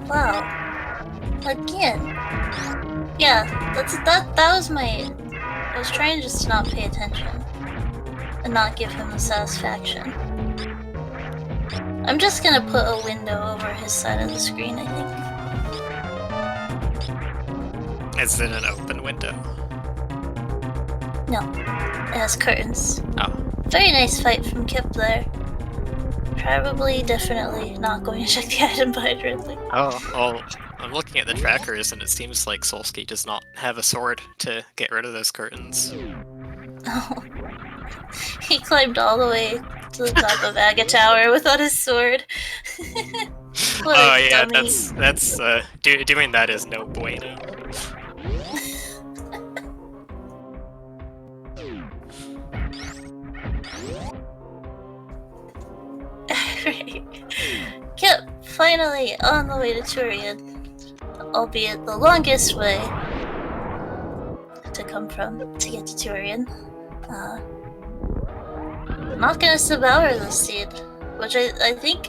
Wow. Again. Yeah, that was my... I was trying just to not pay attention. And not give him the satisfaction. I'm just gonna put a window over his side of the screen, I think. Is it an open window? No. It has curtains. Oh. Very nice fight from Kipp there. Probably, definitely not going to check the item behind Ridley. Oh, well, I'm looking at the trackers and it seems like Solsky does not have a sword to get rid of those curtains. Oh. He climbed all the way to the top of Aga Tower without his sword. Oh yeah, dummy. that's doing that is no bueno. Kipp, finally on the way to Turian, albeit the longest way to come from to get to Turian. Not gonna devour the seed, which I think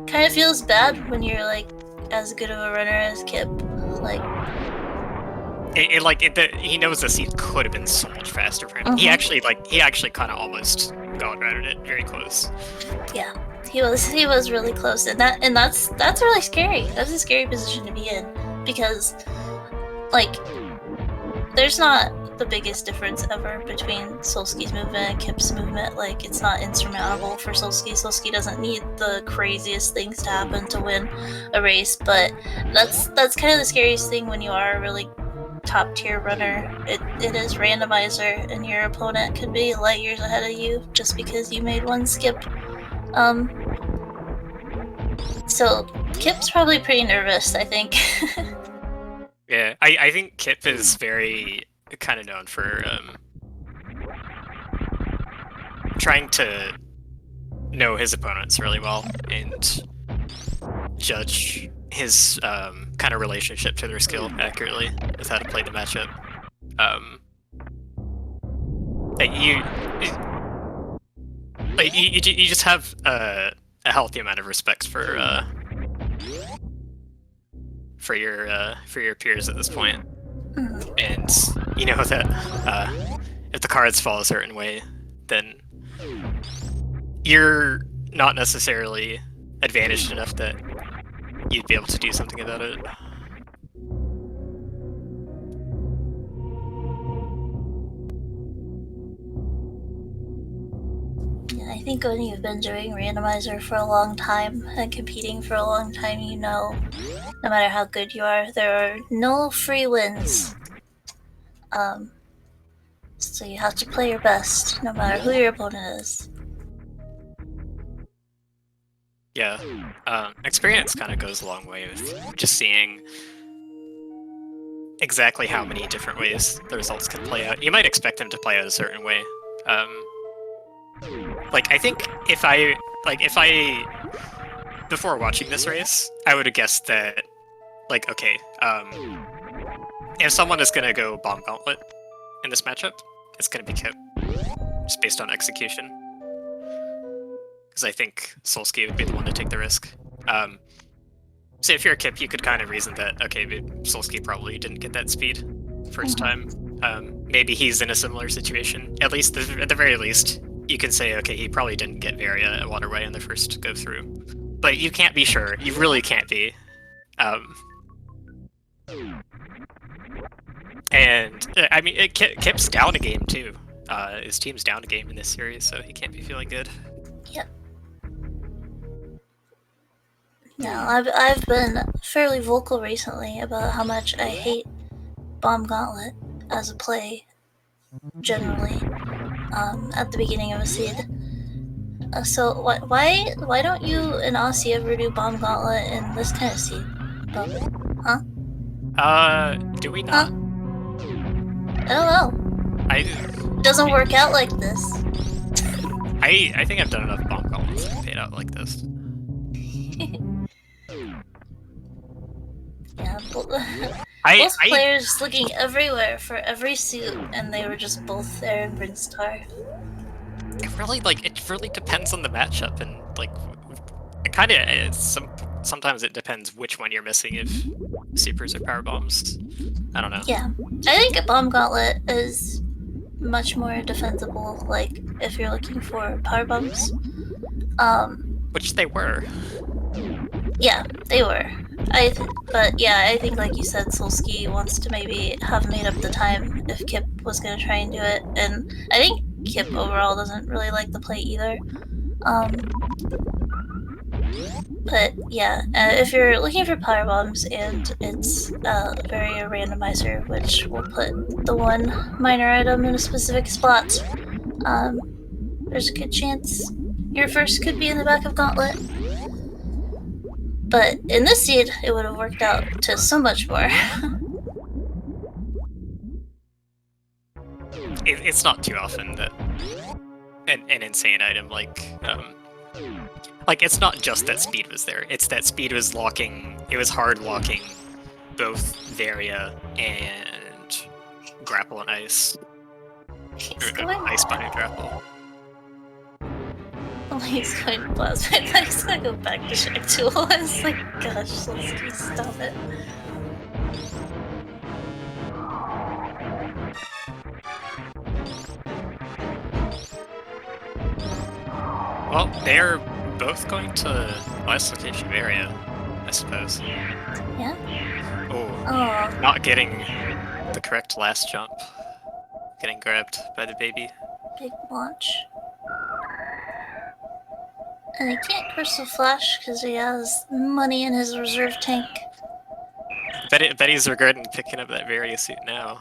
kind of feels bad when you're like as good of a runner as Kipp. Like, he knows the seed could have been so much faster for him. He actually kind of almost got around it, very close. Yeah, he was really close, and that's really scary. That's a scary position to be in because, like, there's not the biggest difference ever between Solsky's movement and Kipp's movement. Like, it's not insurmountable for Solsky. Solsky doesn't need the craziest things to happen to win a race, but that's kind of the scariest thing when you are a really top tier runner. It is randomizer, and your opponent could be light years ahead of you just because you made one skip. So Kipp's probably pretty nervous, I think. Yeah, I think Kipp is very kind of known for trying to know his opponents really well and judge his kind of relationship to their skill accurately with how to play the matchup. You just have a healthy amount of respect for your peers at this point. And you know that if the cards fall a certain way, then you're not necessarily advantaged enough that you'd be able to do something about it. Yeah, I think when you've been doing Randomizer for a long time and competing for a long time, you know, no matter how good you are, there are no free wins. So you have to play your best, no matter who your opponent is. Yeah, experience kind of goes a long way with just seeing exactly how many different ways the results can play out. You might expect them to play out a certain way, Like, I think if I before watching this race, I would have guessed that, like, okay, if someone is gonna go Bomb Gauntlet in this matchup, it's gonna be Kipp, just based on execution. Because I think Solsky would be the one to take the risk. So if you're a Kipp, you could kind of reason that, okay, Solsky probably didn't get that speed first time. Maybe he's in a similar situation. At the very least, you can say, okay, he probably didn't get Varia at Waterway in the first go through. But you can't be sure. You really can't be. And I mean, Kipp's down a game too. His team's down a game in this series, so he can't be feeling good. Yep. No, I've been fairly vocal recently about how much I hate Bomb Gauntlet as a play, generally, at the beginning of a seed. So why don't you and Aussie ever do Bomb Gauntlet in this kind of seed? Huh? Do we not? Huh? I don't know. It doesn't work out like this. I think I've done enough Bomb Gauntlets to pay out like this. Yeah, both players looking everywhere for every suit, and they were just both there in Brinstar. It really depends on the matchup, and like sometimes it depends which one you're missing, if supers or power bombs. I don't know. Yeah, I think a Bomb Gauntlet is much more defensible, like if you're looking for power bombs. Which they were. Yeah, they were. But yeah, I think, like you said, Solsky wants to maybe have made up the time if Kipp was going to try and do it, and I think Kipp overall doesn't really like the play either. But yeah, if you're looking for power bombs and it's very a randomizer, which will put the one minor item in a specific spot, there's a good chance your first could be in the back of Gauntlet. But in this seed, it would have worked out to so much more. It's not too often that an insane item like it's not just that speed was there. It's that speed was locking. It was hard locking both Varia and Grapple and Ice. Ice behind Grapple. Oh, he's going to Plasma. I thought he's going to go back to Shack Tool. I was like, gosh, let's stop it. Well, they're both going to last location area, I suppose. Yeah? Oh, not getting the correct last jump. Getting grabbed by the baby. Big launch. And he can't Crystal Flash because he has money in his reserve tank. Bet he's regretting picking up that Varia suit now.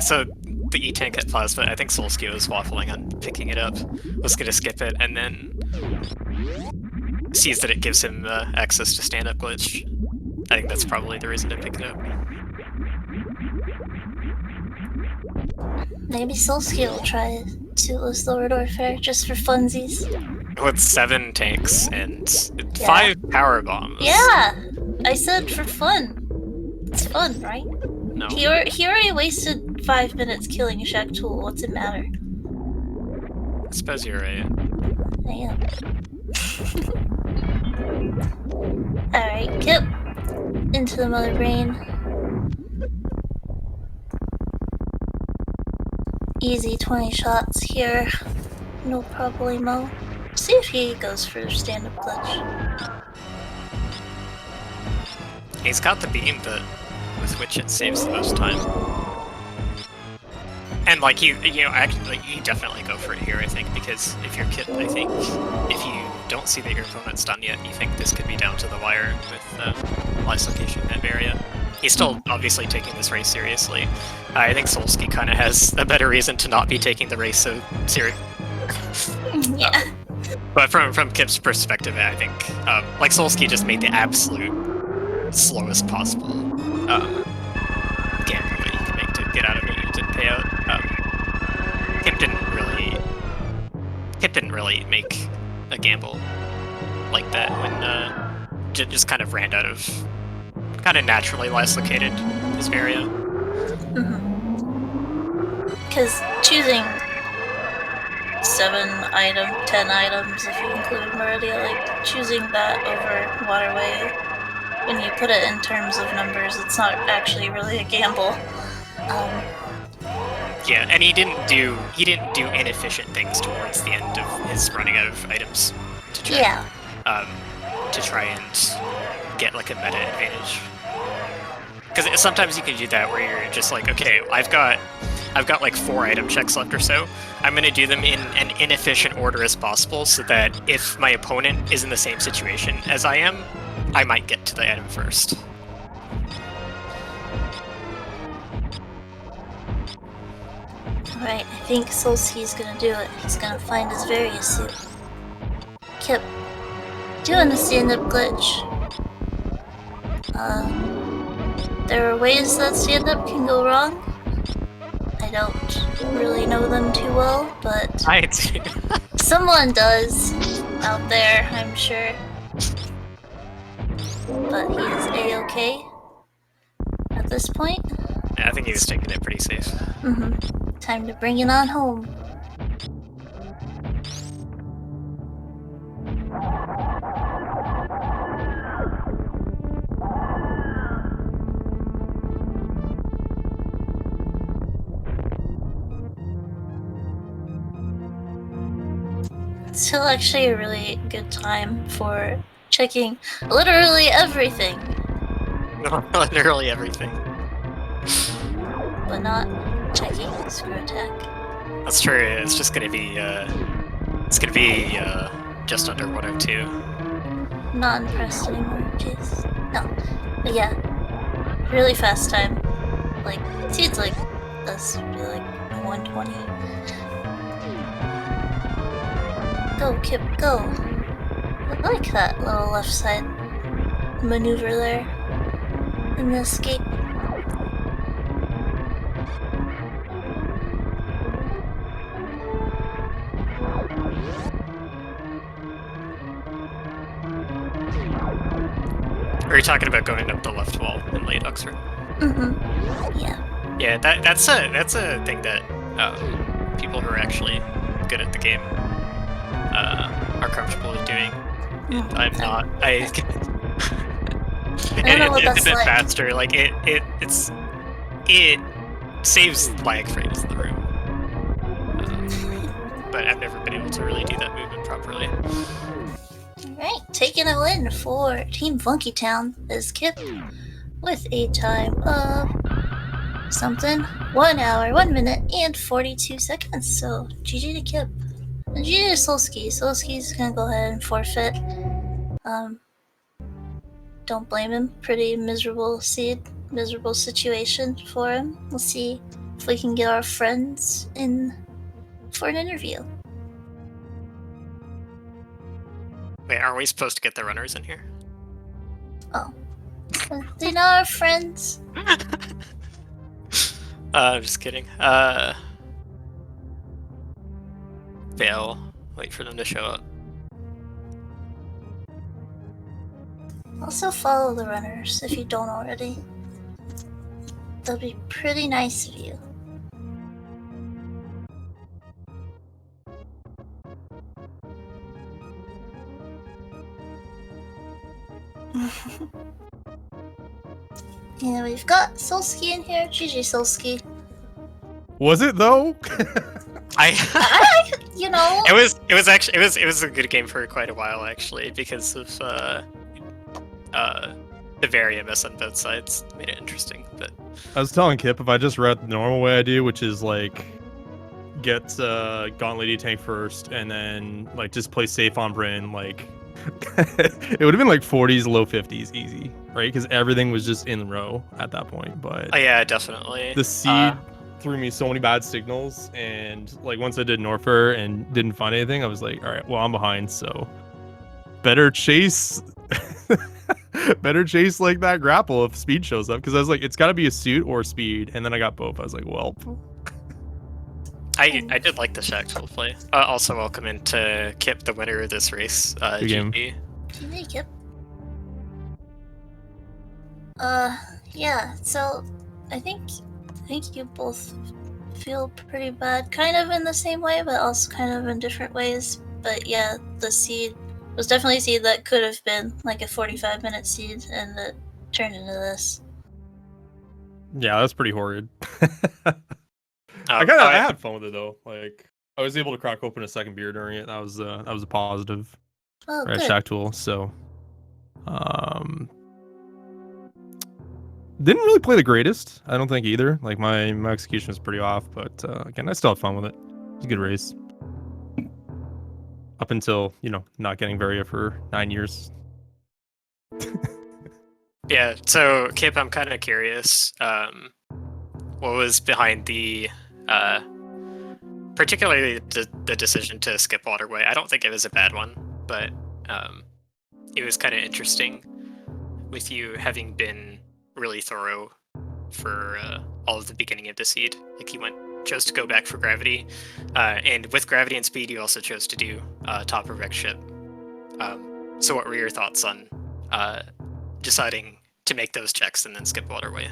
So the E-Tank at Plasma, I think Solsky was waffling on picking it up, was going to skip it, and then sees that it gives him access to stand-up glitch. I think that's probably the reason to pick it up. Maybe Solsky will try Suitless Lower Norfair just for funsies. With 7 tanks and 5 power bombs. Yeah! I said for fun. It's fun, right? No. He already wasted 5 minutes killing Shack Tool. What's it matter? I suppose you're right. I am. Alright, Kipp. Into the Mother Brain. Easy 20 shots here. No problemo. See if he goes for stand-up glitch. He's got the beam with which it saves the most time. And like you definitely go for it here, I think, because if you're Kipp, I think if you don't see that your opponent's done yet, you think this could be down to the wire with last location at Varia. He's still obviously taking this race seriously. I think Solsky kind of has a better reason to not be taking the race so serious. Yeah. But from Kipp's perspective, I think like Solsky just made the absolute slowest possible gamble that you can make to get out of it to pay out. Kipp didn't really make a gamble like that when just kind of ran out of kind of naturally located his Meridia. Because choosing 10 items if you include Meridia, like choosing that over Waterway, when you put it in terms of numbers, it's not actually really a gamble. Yeah, and he didn't do inefficient things towards the end of his running out of items to try, to try and get like a meta advantage. Because sometimes you can do that where you're just like, okay, I've got like 4 item checks left or so. I'm gonna do them in an inefficient order as possible, so that if my opponent is in the same situation as I am, I might get to the item first. Alright, I think Solsky's gonna do it. He's gonna find his various suit. Kipp, doing the stand-up glitch. There are ways that stand-up can go wrong. I don't really know them too well, but I do. Someone does out there, I'm sure. But he is A-okay at this point. Yeah, I think he's taking it pretty safe. Time to bring it on home. It's still actually a really good time for checking literally everything. Literally everything. But not checking screw attack. That's true. It's just gonna be just under 102. Not impressed anymore. Jeez. No. But yeah. Really fast time. Like, seems like this would be like 120. Go, Kipp, go. I like that little left side maneuver there in the escape. Are you talking about going up the left wall in late Oxford? Yeah. Yeah, that's a thing that people who are actually good at the game are comfortable with doing. I'm not. I don't know what it's that's a bit like. faster. Like it saves lag frames in the room. But I've never been able to really do that movement properly. Alright, taking a win for Team Funky Town is Kipp with a time of something 1 hour, 1 minute, and 42 seconds. So GG to Kipp. And GG to Solsky. Solsky's gonna go ahead and forfeit. Don't blame him. Pretty miserable situation for him. We'll see if we can get our friends in for an interview. Wait, aren't we supposed to get the runners in here? Oh. They know our friends. I'm just kidding. Fail. Wait for them to show up. Also follow the runners if you don't already. That'll be pretty nice of you. Yeah, we've got Solsky in here. GG Solsky. Was it though? You know. It was actually it was a good game for quite a while actually because of the Varia miss on both sides made it interesting. But I was telling Kipp if I just read the normal way I do, which is like get Gauntlet E tank first and then like just play safe on Brin, like it would have been like 40s, low 50s easy, right? Because everything was just in row at that point. But oh yeah, definitely. The seed threw me so many bad signals, and like once I did Norfair and didn't find anything, I was like, all right, well I'm behind, so better chase better chase like that grapple if speed shows up, because I was like, it's got to be a suit or speed, and then I got both. I was like, well. I did like the Shaxful play. Also, welcome into Kipp, the winner of this race. Good game. GG. GG, Kipp. Yeah. So, I think you both feel pretty bad, kind of in the same way, but also kind of in different ways. But yeah, the seed was definitely a seed that could have been like a 45-minute seed, and it turned into this. Yeah, that's pretty horrid. I had fun with it though. Like, I was able to crack open a second beer during it. That was a positive. Oh, right, good. Shack Tool. So, didn't really play the greatest. I don't think either. Like my execution was pretty off, but again, I still had fun with it. It was a good race. Up until, not getting Varia for 9 years. Yeah, so Kipp, I'm kind of curious. What was behind the, particularly the decision to skip Waterway? I don't think it was a bad one, but it was kind of interesting with you having been really thorough for all of the beginning of the seed. Like you chose to go back for gravity, and with gravity and speed, you also chose to do top of wreck ship. So what were your thoughts on deciding to make those checks and then skip Waterway?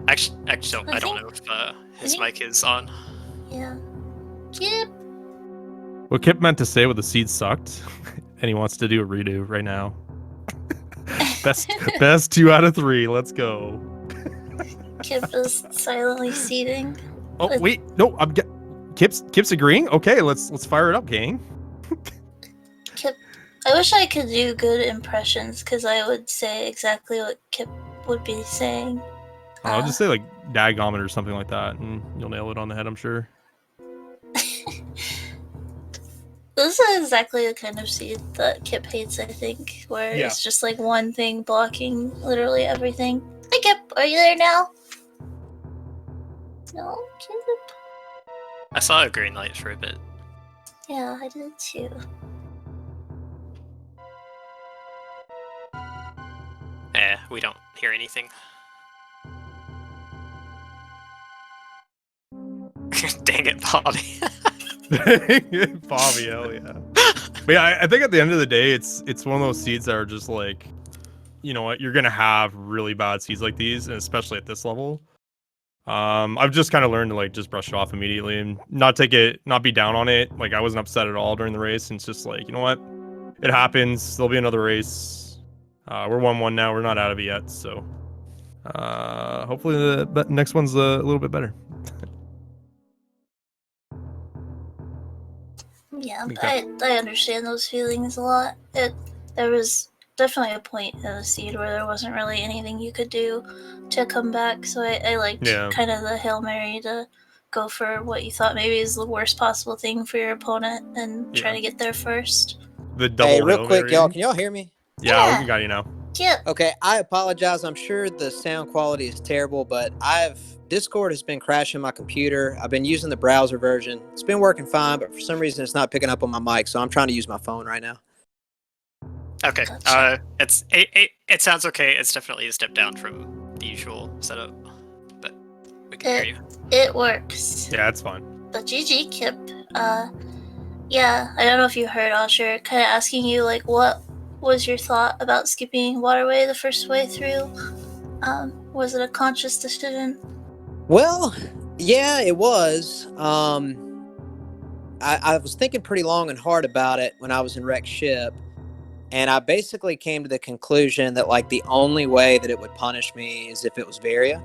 Actually, I don't know if his mic is on. Yeah. Kipp. What Kipp meant to say with the seed sucked, and he wants to do a redo right now. Best 2 out of 3. Let's go. Kipp is silently seeding. Oh wait, no, Kipp's agreeing. Okay, let's fire it up, gang. Kipp, I wish I could do good impressions, because I would say exactly what Kipp would be saying. I'll just say like Dagommet or something like that, and you'll nail it on the head, I'm sure. This is exactly the kind of seed that Kipp hates, I think, where it's just like one thing blocking literally everything. Hi, Kipp, are you there now? No, Kipp. I saw a green light for a bit. Yeah, I did too. We don't hear anything. Dang it, Bobby. Bobby, hell yeah. But yeah, I think at the end of the day, it's one of those seeds that are just like, you know what, you're gonna have really bad seeds like these, and especially at this level. I've just kind of learned to like just brush it off immediately and not be down on it. Like I wasn't upset at all during the race, and it's just like, you know what, it happens. There'll be another race. We're 1-1 now. We're not out of it yet, so hopefully the next one's a little bit better. Yeah, I understand those feelings a lot. There was definitely a point in the seed where there wasn't really anything you could do to come back, so I liked kind of the Hail Mary to go for what you thought maybe is the worst possible thing for your opponent and try to get there first. The double Hey, real Hail quick, Mary. y'all, can y'all hear me? Yeah, we got you now. Yeah. Okay, I apologize. I'm sure the sound quality is terrible, but Discord has been crashing my computer. I've been using the browser version. It's been working fine, but for some reason it's not picking up on my mic, so I'm trying to use my phone right now. Okay. Gotcha. It sounds okay. It's definitely a step down from the usual setup, but we can hear you. It works. Yeah, it's fine. But GG, Kipp. Yeah, I don't know if you heard Osher kind of asking you, like, what was your thought about skipping Waterway the first way through? Was it a conscious decision? Well, yeah, it was. I was thinking pretty long and hard about it when I was in Wreck Ship, and I basically came to the conclusion that, like, the only way that it would punish me is if it was Varia.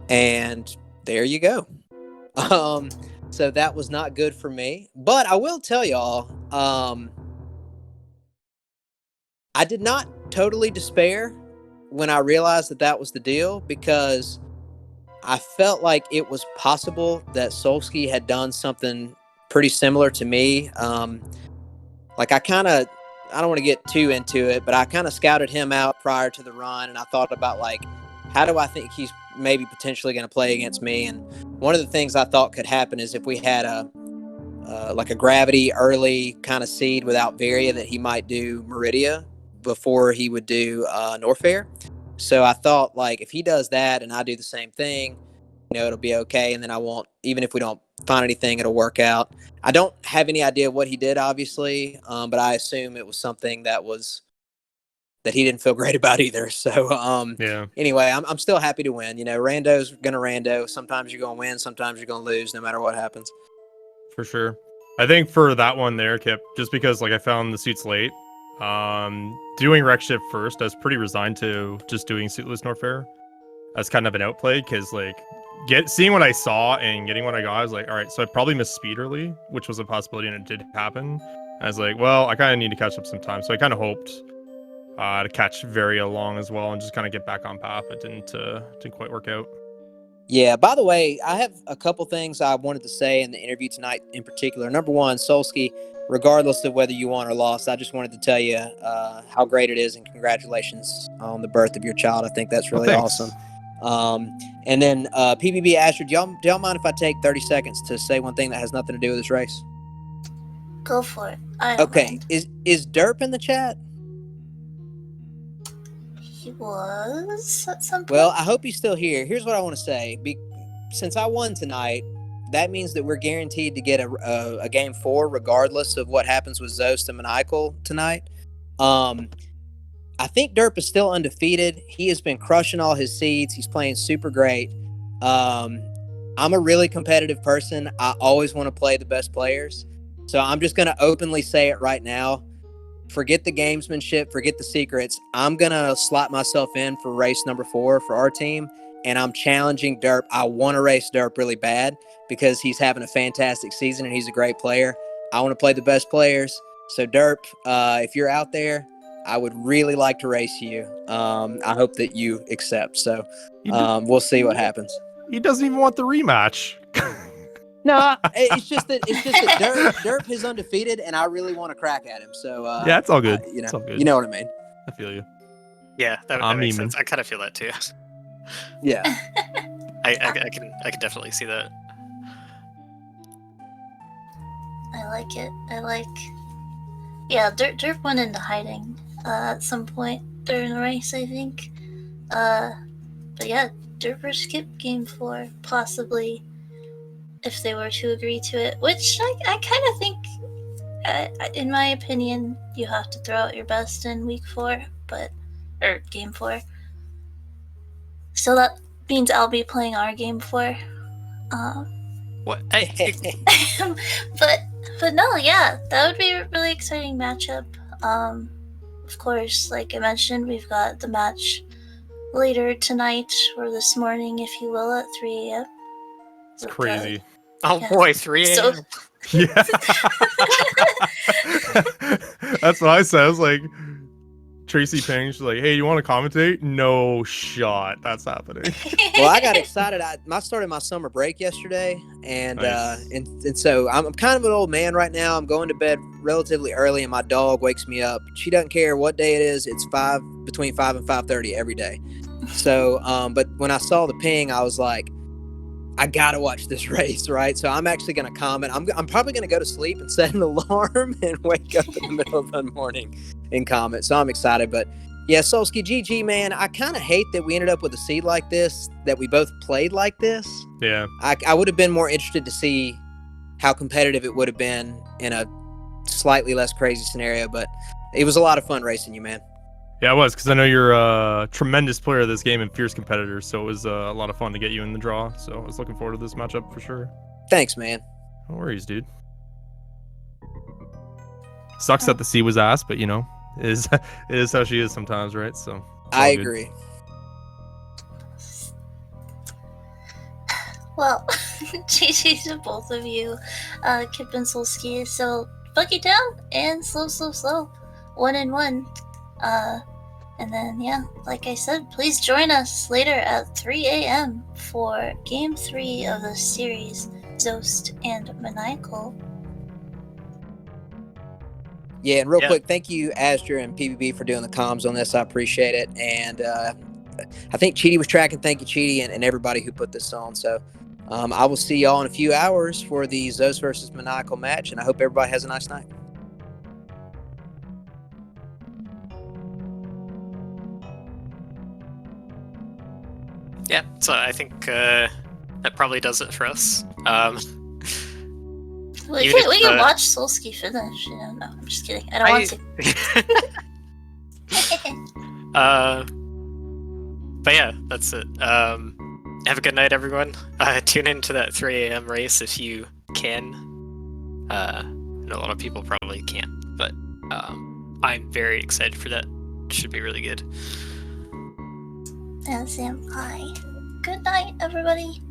And there you go. So that was not good for me. But I will tell y'all, I did not totally despair when I realized that that was the deal, because I felt like it was possible that Solsky had done something pretty similar to me. Like I don't want to get too into it, but I kind of scouted him out prior to the run, and I thought about, like, how do I think he's maybe potentially going to play against me? And one of the things I thought could happen is if we had a like a gravity early kind of seed without Varia that he might do Meridia before he would do Norfair. So I thought, like, if he does that and I do the same thing, it'll be okay. And then I won't, even if we don't find anything, it'll work out. I don't have any idea what he did, obviously, but I assume it was something that he didn't feel great about either. So Yeah. anyway, I'm still happy to win. Rando's gonna rando. Sometimes you're gonna win, sometimes you're gonna lose, no matter what happens. For sure. I think for that one there, Kipp, just because like I found the suits late, doing Rec Shift first, I was pretty resigned to just doing suitless Norfair as kind of an outplay, because like seeing what I saw and getting what I got, I was like, all right, so I probably missed speed early, which was a possibility, and it did happen. I was like, well, I kind of need to catch up some time, so I kind of hoped to catch Varia along as well and just kind of get back on path, but didn't quite work out. Yeah, by the way, I have a couple things I wanted to say in the interview tonight in particular. Number one, Solsky, regardless of whether you won or lost, I just wanted to tell you how great it is and congratulations on the birth of your child. I think that's really awesome. And then PBB Asher, do y'all mind if I take 30 seconds to say one thing that has nothing to do with this race? Go for it. I don't Okay, mind. is Derp in the chat? He was at some point. Well, I hope he's still here. Here's what I want to say. Since I won tonight, that means that we're guaranteed to get a game 4 regardless of what happens with Zost and Maniacal tonight. I think Derp is still undefeated. He has been crushing all his seeds. He's playing super great. I'm a really competitive person. I always want to play the best players. So I'm just going to openly say it right now. Forget the gamesmanship, forget the secrets. I'm going to slot myself in for race number 4 for our team, and I'm challenging Derp. I want to race Derp really bad because he's having a fantastic season and he's a great player. I want to play the best players. So, Derp, if you're out there, I would really like to race you. I hope that you accept. So, we'll see what happens. He doesn't even want the rematch. No, it's just that Derp is undefeated, and I really want to crack at him. So yeah, it's all good. It's all good. You know what I mean? I feel you. Yeah, that makes sense. I kind of feel that too. Yeah, I can definitely see that. I like it. Yeah, Derp went into hiding at some point during the race, I think. But yeah, Derp versus Kipp game 4, possibly, if they were to agree to it, which I kind of think, in my opinion, you have to throw out your best in week 4, or game 4. So that means I'll be playing our game 4. What? But no, yeah, that would be a really exciting matchup. Of course, like I mentioned, we've got the match later tonight, or this morning, if you will, at 3 a.m. It's crazy. Oh yeah. Boy, 3 a.m. So, yeah. That's what I said. I was like, Tracy Ping, she's like, hey, you want to commentate? No shot. That's happening. Well, I got excited. I started my summer break yesterday, and Nice. And so I'm kind of an old man right now. I'm going to bed relatively early, and my dog wakes me up. She doesn't care what day it is. It's between 5 and 5:30 every day. So, but when I saw the ping, I was like, I gotta watch this race, right? So I'm actually gonna comment. I'm probably gonna go to sleep and set an alarm and wake up in the middle of the morning and comment. So I'm excited. But yeah, Solsky, GG, man. I kind of hate that we ended up with a seed like this, that we both played like this. Yeah. I would have been more interested to see how competitive it would have been in a slightly less crazy scenario. But it was a lot of fun racing you, man. Yeah, it was, because I know you're a tremendous player of this game and fierce competitor, so it was a lot of fun to get you in the draw. So I was looking forward to this matchup for sure. Thanks, man. No worries, dude. Sucks that the C was ass, but it is how she is sometimes, right? So I agree. well, GG to both of you, Kipp and Solsky. So Funky Town and Slow 1-1. And then, yeah, like I said, please join us later at 3 a.m. for Game 3 of the series, Zost and Maniacal. Yeah, and real quick, thank you, Astor and PBB, for doing the comms on this. I appreciate it. And I think Cheaty was tracking. Thank you, Cheaty, and everybody who put this on. So I will see y'all in a few hours for the Zeus versus Maniacal match, and I hope everybody has a nice night. Yeah, so I think that probably does it for us. We Even can, we if, can watch Solsky finish. You know, no, I'm just kidding. I don't want to. But yeah, that's it. Have a good night, everyone. Tune into that 3 a.m. race if you can. I know a lot of people probably can't, but I'm very excited for that. Should be really good. And Senpai. Good night, everybody.